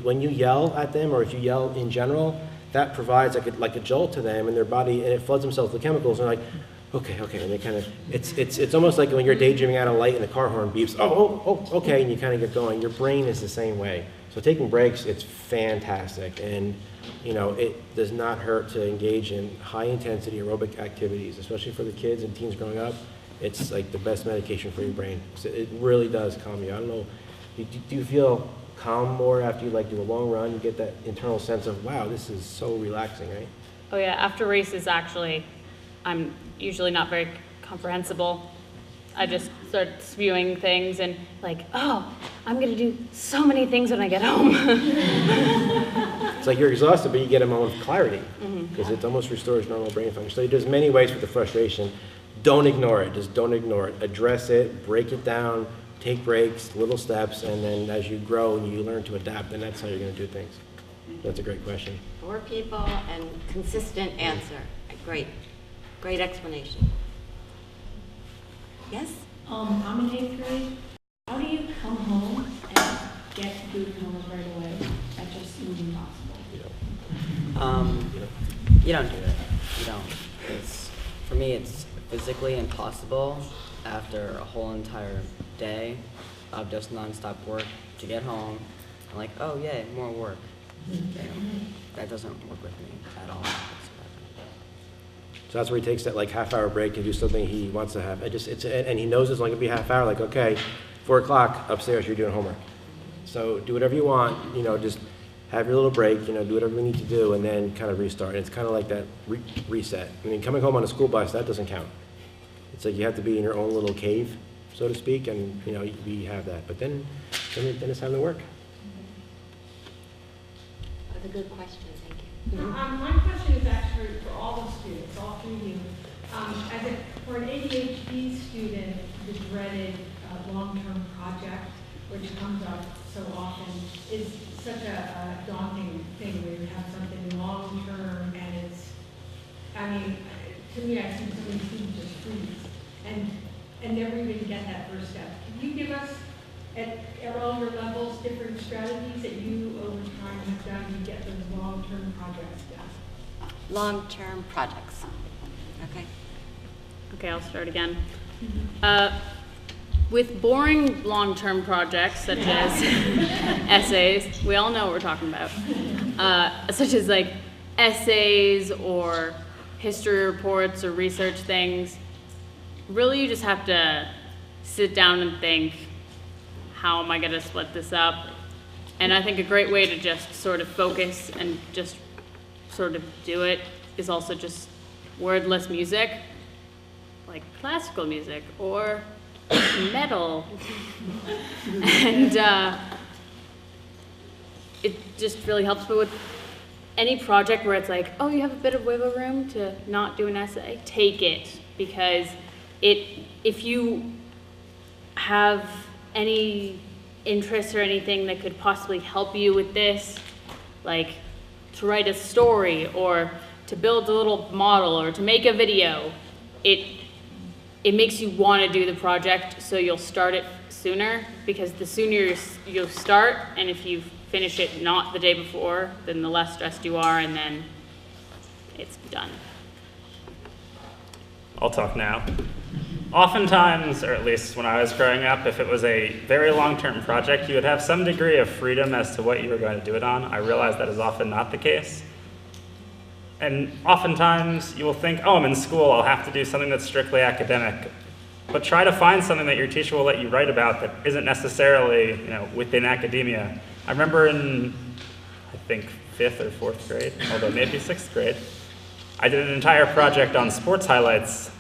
When you yell at them, or if you yell in general, that provides like a jolt to them in their body, and it floods themselves with chemicals, and they're like, okay, and they kind of, it's almost like when you're daydreaming out a light and the car horn beeps, okay, and you kind of get going. Your brain is the same way. So taking breaks, it's fantastic, and it does not hurt to engage in high-intensity aerobic activities, especially for the kids and teens growing up. It's like the best medication for your brain. So it really does calm you. I don't know, do you feel calm more after you do a long run? You get that internal sense of, wow, this is so relaxing, right? Oh yeah, after races actually, I'm usually not very comprehensible. I just start spewing things and I'm gonna do so many things when I get home. It's like you're exhausted, but you get a moment of clarity because it almost restores normal brain function. So there's many ways for the frustration. Don't ignore it. Just don't ignore it. Address it, break it down, take breaks, little steps, and then as you grow and you learn to adapt, then that's how you're going to do things. That's a great question. 4 people and consistent answer. Great explanation. Yes? I'm in 8th grade. How do you come home and get food and homework right away? That just seems impossible. You don't do it. You don't. For me, it's physically impossible after a whole entire day of just nonstop work to get home and like, oh yay, more work. That doesn't work with me at all. So that's where he takes that like half-hour break and do something he wants to have. And he knows it's only gonna be a half hour, like, okay, 4 o'clock upstairs, you're doing homework. So do whatever you want, just have your little break, do whatever you need to do, and then kind of restart. And it's kind of like that reset. I mean, coming home on a school bus, that doesn't count. It's like you have to be in your own little cave, so to speak, and, we have that. But then it's time to work. That's a good question, thank you. My question is actually for all the students, all three of you. For an ADHD student, the dreaded long-term project, which comes up so often, is such a daunting thing where you have something long-term and to me, I see so many students just freeze and never even get that first step. Can you give us, at all your levels, different strategies that you over time have done to get those long-term projects done? Long-term projects, okay. Okay, I'll start again. With boring long-term projects such as essays, we all know what we're talking about, such as like essays or history reports or research things, really you just have to sit down and think, how am I going to split this up? And I think a great way to just sort of focus and just sort of do it is also just wordless music, like classical music or metal. And it just really helps. But with any project where it's like, oh, you have a bit of wiggle room to not do an essay, take it. Because if you have any interest or anything that could possibly help you with this, like to write a story or to build a little model or to make a video, it makes you want to do the project, so you'll start it sooner, because the sooner you'll start, and if you finish it not the day before, then the less stressed you are, and then it's done. I'll talk now. Oftentimes, or at least when I was growing up, if it was a very long-term project, you would have some degree of freedom as to what you were going to do it on. I realize that is often not the case. And oftentimes you will think, oh, I'm in school, I'll have to do something that's strictly academic. But try to find something that your teacher will let you write about that isn't necessarily, within academia. I remember in, I think, 5th or 4th grade, although maybe 6th grade, I did an entire project on sports highlights,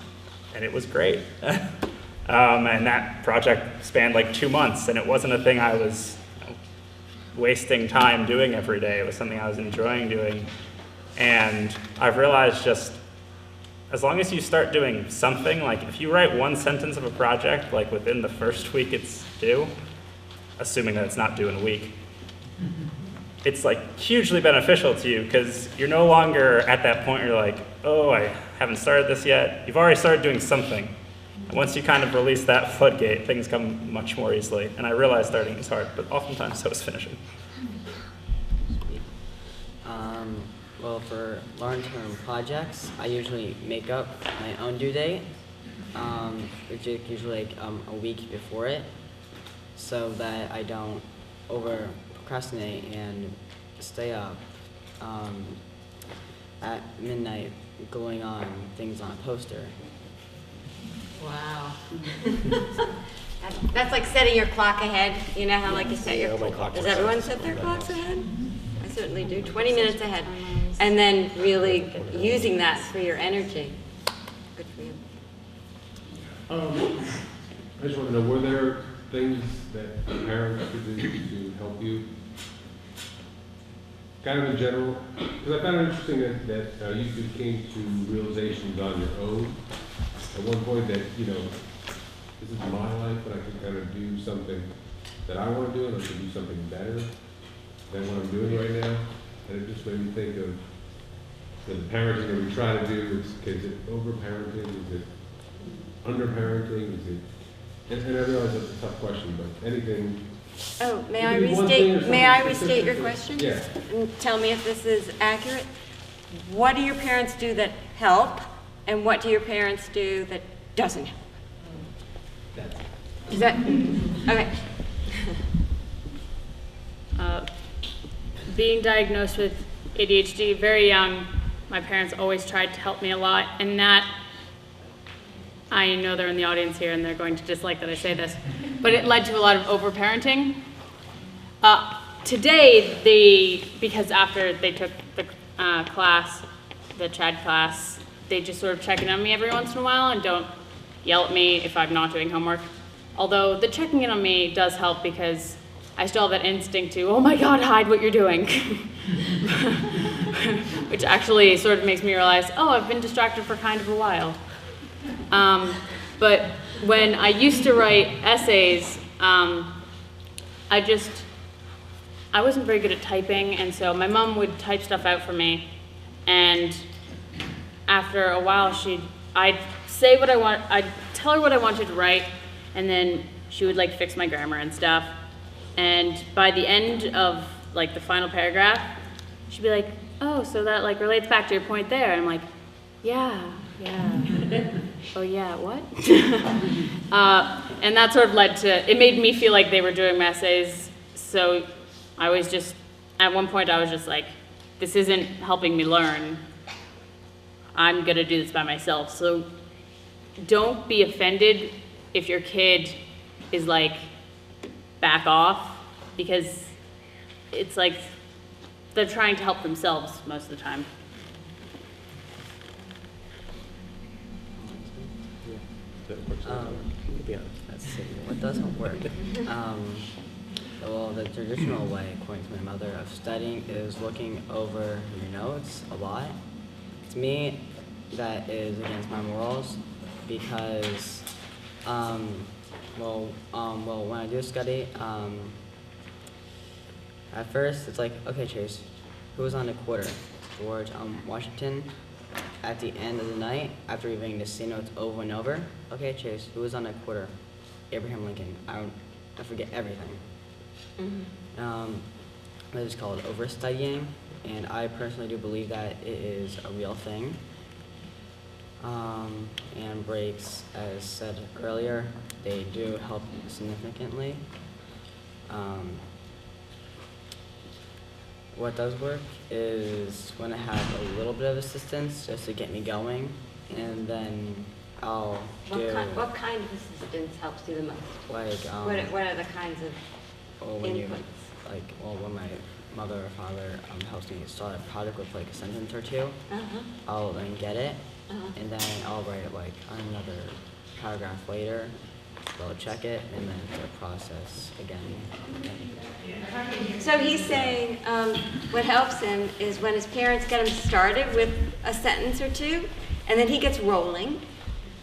and it was great. And that project spanned like 2 months, and it wasn't a thing I was wasting time doing every day. It was something I was enjoying doing. And I've realized just as long as you start doing something, like if you write one sentence of a project, like within the first week it's due, assuming that it's not due in a week, it's like hugely beneficial to you because you're no longer at that point where you're like, oh, I haven't started this yet. You've already started doing something. And once you kind of release that floodgate, things come much more easily. And I realize starting is hard, but oftentimes so is finishing. Well, for long-term projects, I usually make up my own due date, which is usually like a week before it, so that I don't over procrastinate and stay up at midnight gluing on things on a poster. Wow. That's like setting your clock ahead. You know how like you set your clock. Does everyone set their clocks ahead? I certainly do. 20 minutes ahead. And then really using that for your energy. Good for you. I just want to know, were there things that parents could do to help you? Kind of in general, because I found it interesting that you came to realizations on your own. At one point that, this is my life, but I can kind of do something that I want to do, and I can do something better than what I'm doing right now. And it just made me think of the parenting that we try to do. Is it over-parenting? Is it under-parenting? Is it? And I realize that's a tough question, but anything. Oh, may I restate your question? Yeah. And tell me if this is accurate. What do your parents do that help, and what do your parents do that doesn't help? Is that okay? Being diagnosed with ADHD very young my parents always tried to help me a lot, and that, I know they're in the audience here and they're going to dislike that I say this, but it led to a lot of overparenting. Today, because after they took the class, the Chad class, they just sort of check in on me every once in a while and don't yell at me if I'm not doing homework. Although the checking in on me does help because I still have that instinct to, oh my God, hide what you're doing. Which actually sort of makes me realize, oh, I've been distracted for kind of a while. But when I used to write essays, I wasn't very good at typing, and so my mom would type stuff out for me, and after a while I'd say what I want, I'd tell her what I wanted to write, and then she would like fix my grammar and stuff. And by the end of like the final paragraph, she'd be like, oh, so that like relates back to your point there. And I'm like, yeah. Oh yeah, what? And that sort of led to, it made me feel like they were doing my essays. So I was just, at one point I was just like, this isn't helping me learn. I'm gonna do this by myself. So don't be offended if your kid is like, back off, because it's like they're trying to help themselves most of the time. Let's see, what doesn't work? Well, the traditional way, according to my mother, of studying is looking over your notes a lot. To me, that is against my morals because, when I do study, at first it's like, okay, Chase, who was on the quarter? George Washington. At the end of the night, after reading the same notes over and over, okay, Chase, who was on the quarter? Abraham Lincoln. I forget everything. That is called overstudying, and I personally do believe that it is a real thing. And breaks, as said earlier, they do help significantly. What does work is when I have a little bit of assistance just to get me going, and then I'll do... What kind of assistance helps you the most? Like, what are the kinds of inputs? When my mother or father helps me start a project with like a sentence or two, I'll then get it, and then I'll write it like another paragraph later. They'll check it, and then the process again. So he's saying what helps him is when his parents get him started with a sentence or two, and then he gets rolling,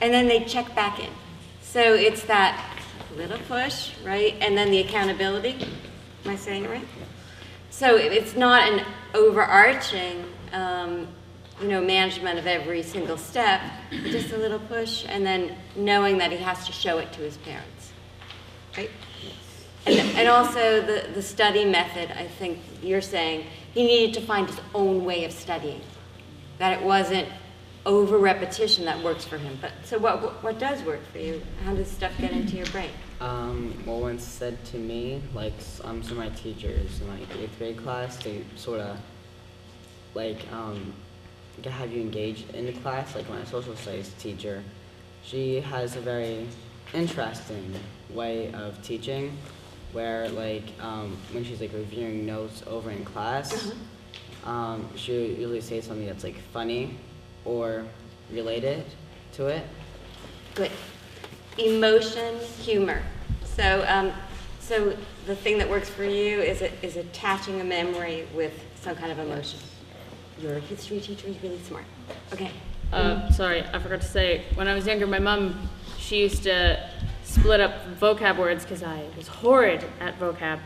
and then they check back in. So it's that little push, right? And then the accountability. Am I saying it right? So it's not an overarching, management of every single step, but just a little push, and then knowing that he has to show it to his parents, right? And also the study method, I think you're saying, he needed to find his own way of studying, that it wasn't over repetition that works for him. But so what does work for you? How does stuff get into your brain? Once said to me, like some of my teachers in my 8th grade class, they sort of like have you engaged in the class. Like my social studies teacher, she has a very interesting way of teaching, where like when she's like reviewing notes over in class, she'll usually say something that's like funny or related to it. Good. Emotion, humor. So, so the thing that works for you is attaching a memory with some kind of emotion. Your history teacher is really smart. Okay. Sorry, I forgot to say, when I was younger, my mom, she used to split up vocab words, because I was horrid at vocab,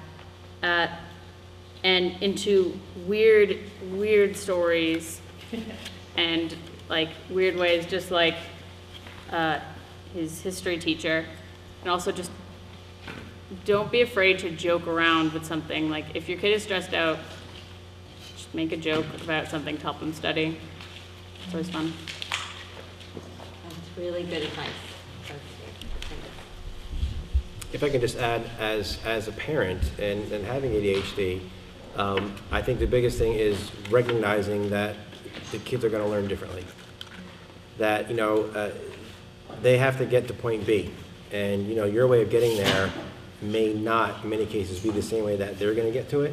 and into weird stories and like weird ways, just like his history teacher. And also just don't be afraid to joke around with something. Like if your kid is stressed out, just make a joke about something to help them study. It's always fun. That's really good advice. If I can just add, as a parent and having ADHD, I think the biggest thing is recognizing that the kids are going to learn differently. That, they have to get to point B. And, your way of getting there may not, in many cases, be the same way that they're going to get to it.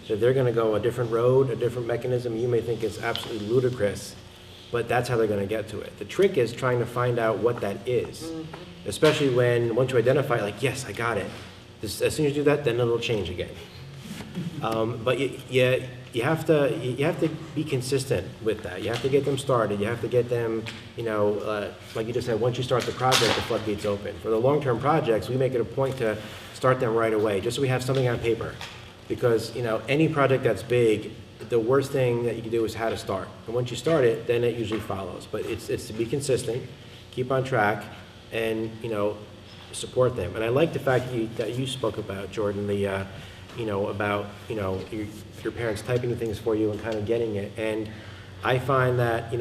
So they're going to go a different road, a different mechanism. You may think it's absolutely ludicrous, but that's how they're going to get to it. The trick is trying to find out what that is, especially once you identify, like, yes, I got it. As soon as you do that, then it'll change again. But you have to be consistent with that. You have to get them started. You have to get them, like you just said, once you start the project, the floodgates open. For the long-term projects, we make it a point to start them right away, just so we have something on paper. Because, any project that's big, the worst thing that you can do is how to start. And once you start it, then it usually follows. But it's to be consistent, keep on track, and, support them. And I like the fact that you spoke about, Jordan, about your parents typing things for you and kind of getting it. And I find that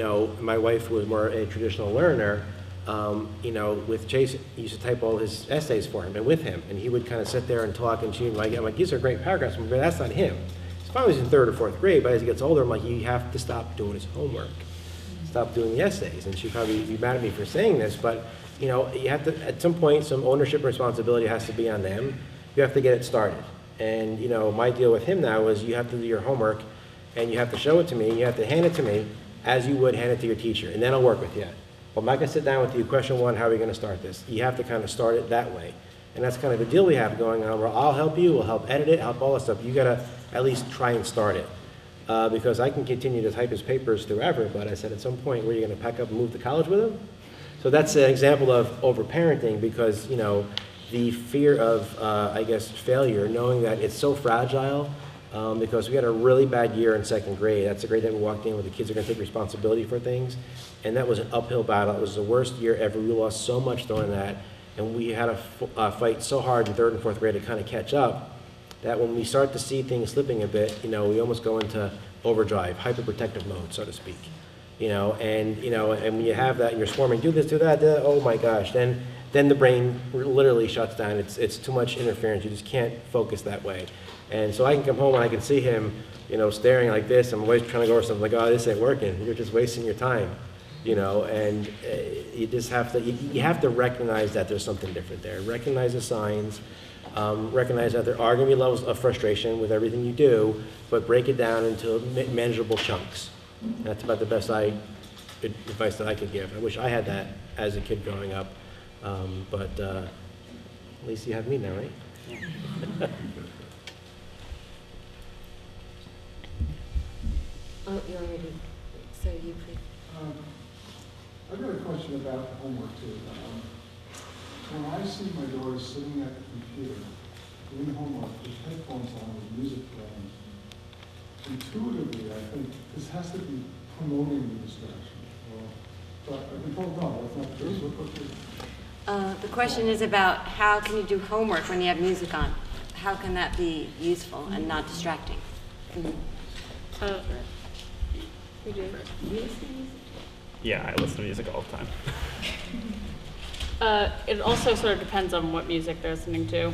my wife was more a traditional learner. With Chase, he used to type all his essays for him and with him, and he would kind of sit there and talk, and I'm like, these are great paragraphs, but that's not him. It's fine when he's in 3rd or 4th grade, but as he gets older, I'm like, you have to stop doing his homework, stop doing the essays. And she'd probably be mad at me for saying this, but you have to, at some point, some ownership and responsibility has to be on them. You have to get it started. And my deal with him now is you have to do your homework, and you have to show it to me, and you have to hand it to me as you would hand it to your teacher, and then I'll work with you. Well, I'm not going to sit down with you, question 1, how are we going to start this? You have to kind of start it that way. And that's kind of the deal we have going on, where I'll help you, we'll help edit it, help all this stuff. You got to at least try and start it. Because I can continue to type his papers forever, but I said at some point, were you going to pack up and move to college with him? So that's an example of overparenting, because, the fear of, failure, knowing that it's so fragile, because we had a really bad year in 2nd grade. That's the grade that we walked in where the kids are going to take responsibility for things. And that was an uphill battle. It was the worst year ever. We lost so much during that. And we had to fight so hard in 3rd and 4th grade to kind of catch up, that when we start to see things slipping a bit, we almost go into overdrive, hyperprotective mode, so to speak. And when you have that and you're swarming, do this, do that, oh my gosh, then the brain literally shuts down. It's too much interference. You just can't focus that way. And so I can come home and I can see him, staring like this, and my wife's trying to go over something like, oh, this ain't working. You're just wasting your time, and you just have to, you have to recognize that there's something different there. Recognize the signs, recognize that there are going to be levels of frustration with everything you do, but break it down into manageable chunks. And that's about the best advice that I could give. I wish I had that as a kid growing up, but at least you have me now, right? Yeah. Oh, you already, so you please. I've got a question about homework too. When I see my daughter sitting at the computer doing homework with headphones on with music playing, intuitively I think this has to be promoting the distraction. But I've been told no, that's not the case. What The question is about how can you do homework when you have music on? How can that be useful and not distracting? You do? Yeah, I listen to music all the time. It also sort of depends on what music they're listening to.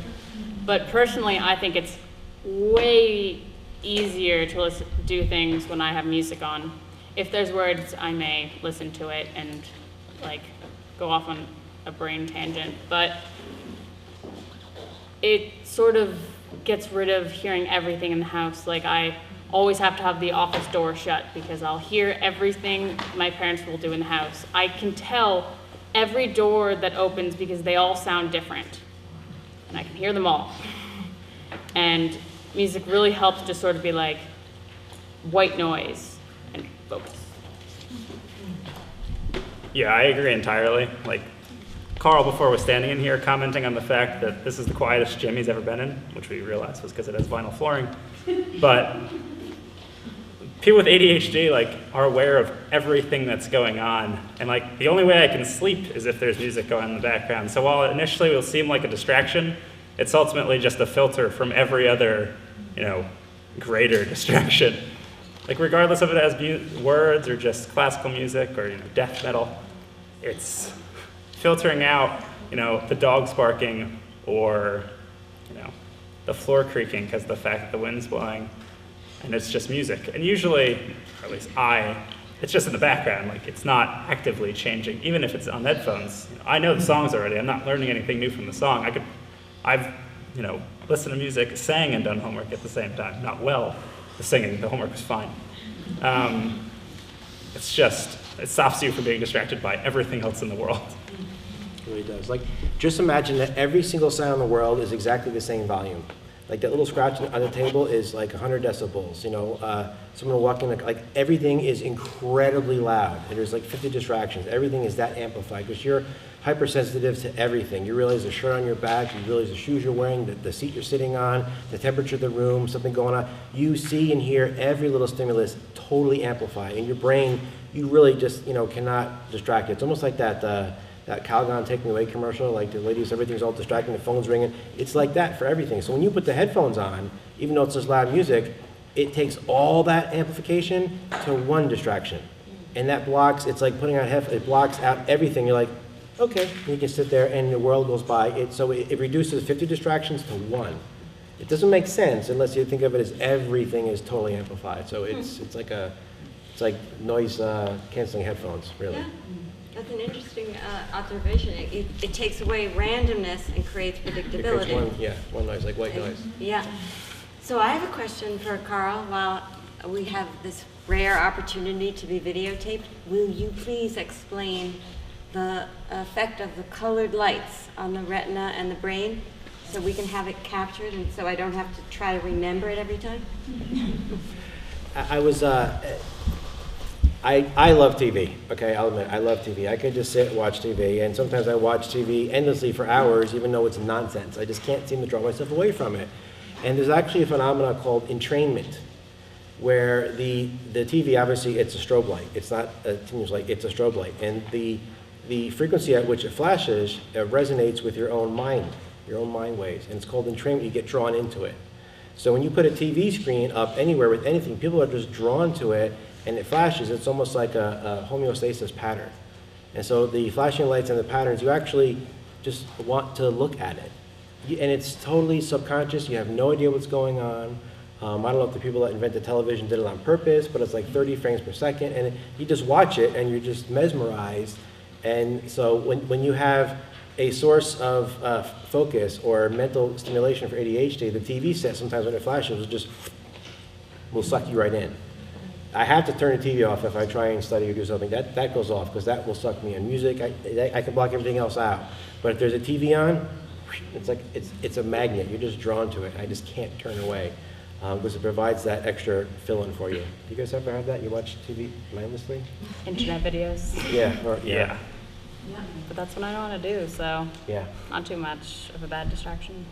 But personally, I think it's way easier to do things when I have music on. If there's words, I may listen to it and go off on a brain tangent. But it sort of gets rid of hearing everything in the house. I always have to have the office door shut because I'll hear everything my parents will do in the house. I can tell every door that opens because they all sound different, and I can hear them all. And music really helps to sort of be like white noise and focus. Yeah, I agree entirely. Carl before was standing in here commenting on the fact that this is the quietest gym he's ever been in, which we realized was because it has vinyl flooring. But people with ADHD are aware of everything that's going on, and the only way I can sleep is if there's music going on in the background. So while it initially will seem like a distraction, it's ultimately just a filter from every other, greater distraction. Regardless if it has words or just classical music or death metal, it's filtering out the dogs barking or the floor creaking because of the fact that the wind's blowing. And it's just music. And usually, or at least I, it's just in the background. Like, it's not actively changing, even if it's on headphones. You know, I know the songs already. I'm not learning anything new from the song. I've listened to music, sang, and done homework at the same time. Not well, the singing, the homework was fine. It's just, it stops you from being distracted by everything else in the world. It really does. Like, just imagine that every single sound in the world is exactly the same volume. Like, that little scratch on the table is like 100 decibels, you know. Someone walking, like everything is incredibly loud, and there's like 50 distractions. Everything is that amplified, because you're hypersensitive to everything. You realize the shirt on your back, you realize the shoes you're wearing, the seat you're sitting on, the temperature of the room, something going on. You see and hear every little stimulus totally amplified. In your brain, you really just, cannot distract it. It's almost like that Calgon Take Me Away commercial, like the ladies, everything's all distracting, the phone's ringing. It's like that for everything. So when you put the headphones on, even though it's just loud music, it takes all that amplification to one distraction. And that blocks, it's like putting on it blocks out everything. You're like, okay, you can sit there and the world goes by. It reduces 50 distractions to one. It doesn't make sense unless you think of it as everything is totally amplified. So it's like noise canceling headphones, really. Yeah. That's an interesting observation. It takes away randomness and creates predictability. It creates one noise, like white noise. Yeah. So I have a question for Carl. While we have this rare opportunity to be videotaped, will you please explain the effect of the colored lights on the retina and the brain so we can have it captured and so I don't have to try to remember it every time? I love TV, okay, I'll admit, I love TV. I could just sit and watch TV, and sometimes I watch TV endlessly for hours, even though it's nonsense. I just can't seem to draw myself away from it. And there's actually a phenomenon called entrainment, where the TV, obviously, it's a strobe light. It's not a continuous light, it's a strobe light. And the frequency at which it flashes resonates with your own mind waves, and it's called entrainment. You get drawn into it. So when you put a TV screen up anywhere with anything, people are just drawn to it, and it flashes. It's almost like a homeostasis pattern. And so the flashing lights and the patterns, you actually just want to look at it. And it's totally subconscious. You have no idea what's going on. I don't know if the people that invented television did it on purpose, but it's like 30 frames per second. And you just watch it, and you're just mesmerized. And so when you have a source of focus or mental stimulation for ADHD, the TV set, sometimes when it flashes, will suck you right in. I have to turn the TV off if I try and study or do something. That goes off, because that will suck me in. Music, I can block everything else out. But if there's a TV on, it's like it's a magnet. You're just drawn to it. I just can't turn away, because it provides that extra fill-in for you. You guys ever have that? You watch TV mindlessly? Internet videos. Yeah. Yeah. Yeah, but that's what I want to do, so Yeah. not too much of a bad distraction.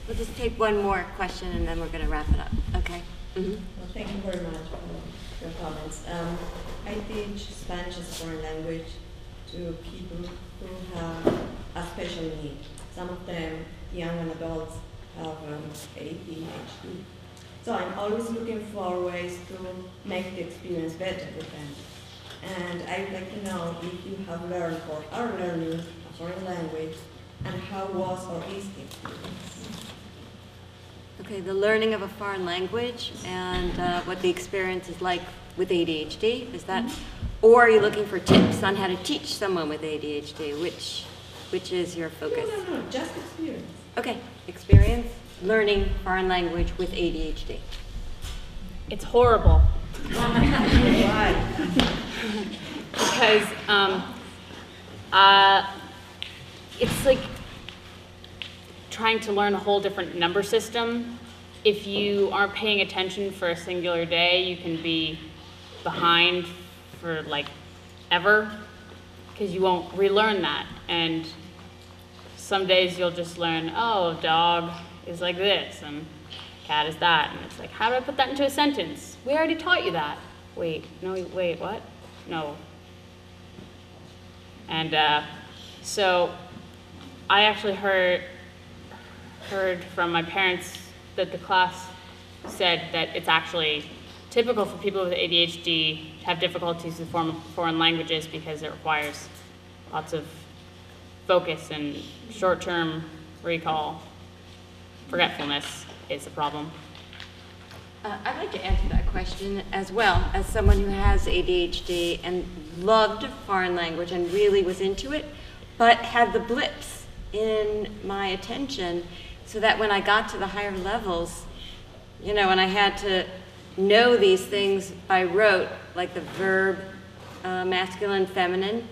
We'll just take one more question and then we're going to wrap it up. Okay? Mm-hmm. Well, thank you very much for your comments. I teach Spanish as a foreign language to people who have a special need. Some of them, young and adults, have ADHD. So I'm always looking for ways to make the experience better with them. And I'd like to know if you have learned or are learning a foreign language, and how was or is the experience? Okay, the learning of a foreign language and what the experience is like with ADHD, is that? Or are you looking for tips on how to teach someone with ADHD? Which is your focus? No, just experience. Okay, experience, learning foreign language with ADHD. It's horrible. Why? Because it's like trying to learn a whole different number system. If you aren't paying attention for a singular day, you can be behind for like ever, because you won't relearn that. And some days you'll just learn, oh, dog is like this and cat is that. And it's like, how do I put that into a sentence? We already taught you that. Wait, what? No. And so I actually heard from my parents that the class said that it's actually typical for people with ADHD to have difficulties with foreign languages because it requires lots of focus and short-term recall. Forgetfulness is a problem. I'd like to answer that question as well, as someone who has ADHD and loved foreign language and really was into it, but had the blips in my attention so that when I got to the higher levels, you know, and I had to know these things by rote, like the verb, masculine, feminine,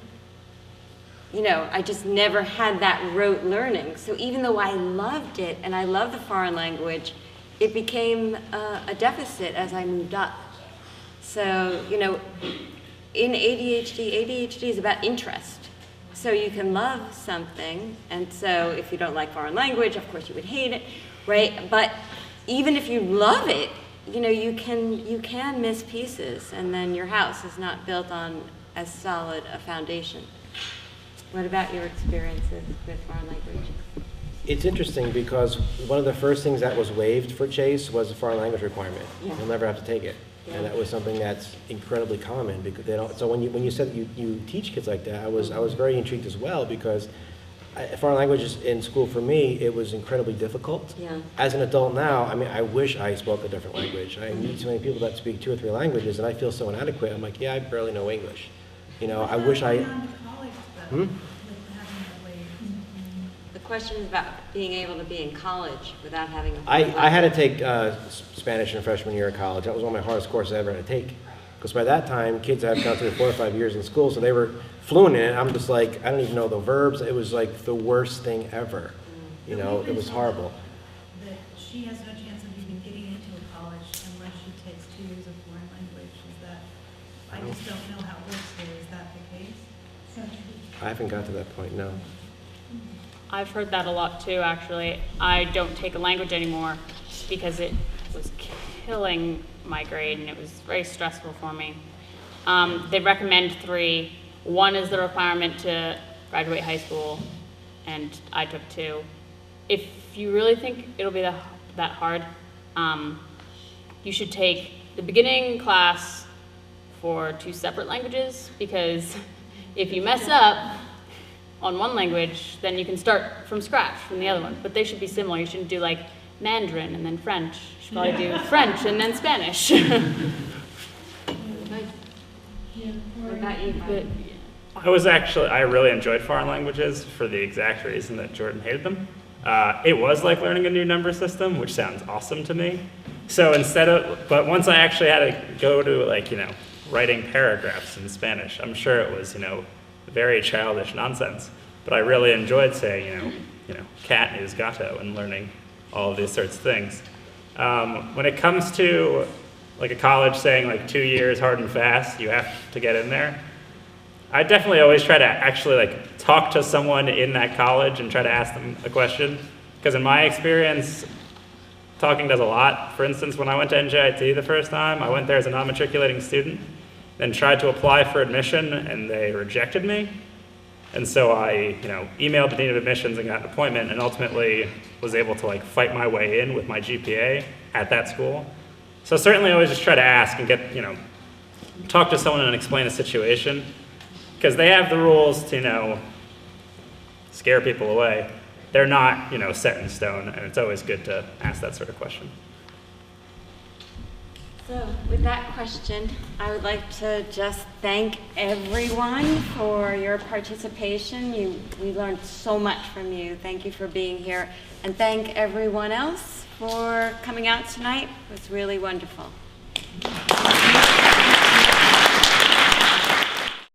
you know, I just never had that rote learning. So even though I loved it and I love the foreign language, it became a deficit as I moved up. So, you know, in ADHD is about interest. So you can love something, and so if you don't like foreign language, of course you would hate it, right? But even if you love it, you know, you can miss pieces, and then your house is not built on as solid a foundation. What about your experiences with foreign language? It's interesting because one of the first things that was waived for Chase was a foreign language requirement. Yeah. You'll never have to take it. Yeah. And that was something that's incredibly common because they don't. So when you said you teach kids like that, I was very intrigued as well because foreign languages in school for me, it was incredibly difficult. Yeah. As an adult now, I mean, I wish I spoke a different language. I meet so many people that speak 2 or 3 languages, and I feel so inadequate. I'm like, yeah, I barely know English. You know, I wish I. The question is about being able to be in college without having a I had to take Spanish in freshman year of college. That was one of my hardest courses I ever had to take. Because by that time, kids had gone through 4 or 5 years in school, so they were fluent in it. I'm just like, I don't even know the verbs. It was like the worst thing ever. You know, it was horrible. That she has no chance of even getting into a college unless she takes 2 years of foreign language. Is that, I just don't know how it works there. Is that the case? I haven't got to that point, no. I've heard that a lot too, actually. I don't take a language anymore because it was killing my grade and it was very stressful for me. They recommend 3. 1 is the requirement to graduate high school, and I took 2. If you really think it'll be that hard, you should take the beginning class for 2 separate languages, because if you mess up on one language, then you can start from scratch from the other one. But they should be similar. You shouldn't do like Mandarin and then French. You should probably do French and then Spanish. What about you, Brian? I really enjoyed foreign languages for the exact reason that Jordan hated them. It was like learning a new number system, which sounds awesome to me. So but once I actually had to go to like, you know, writing paragraphs in Spanish, I'm sure it was, you know, very childish nonsense. But I really enjoyed saying, you know, cat is gato and learning all of these sorts of things. When it comes to like a college saying like 2 years hard and fast, you have to get in there. I definitely always try to actually like talk to someone in that college and try to ask them a question. Because in my experience, talking does a lot. For instance, when I went to NJIT the first time, I went there as a non-matriculating student, then tried to apply for admission and they rejected me. And so I, you know, emailed the dean of admissions and got an appointment and ultimately was able to like fight my way in with my GPA at that school. So certainly I always just try to ask and get, you know, talk to someone and explain the situation, because they have the rules to, you know, scare people away. They're not, you know, set in stone, and it's always good to ask that sort of question. So with that question, I would like to just thank everyone for your participation. We learned so much from you. Thank you for being here. And thank everyone else for coming out tonight. It was really wonderful.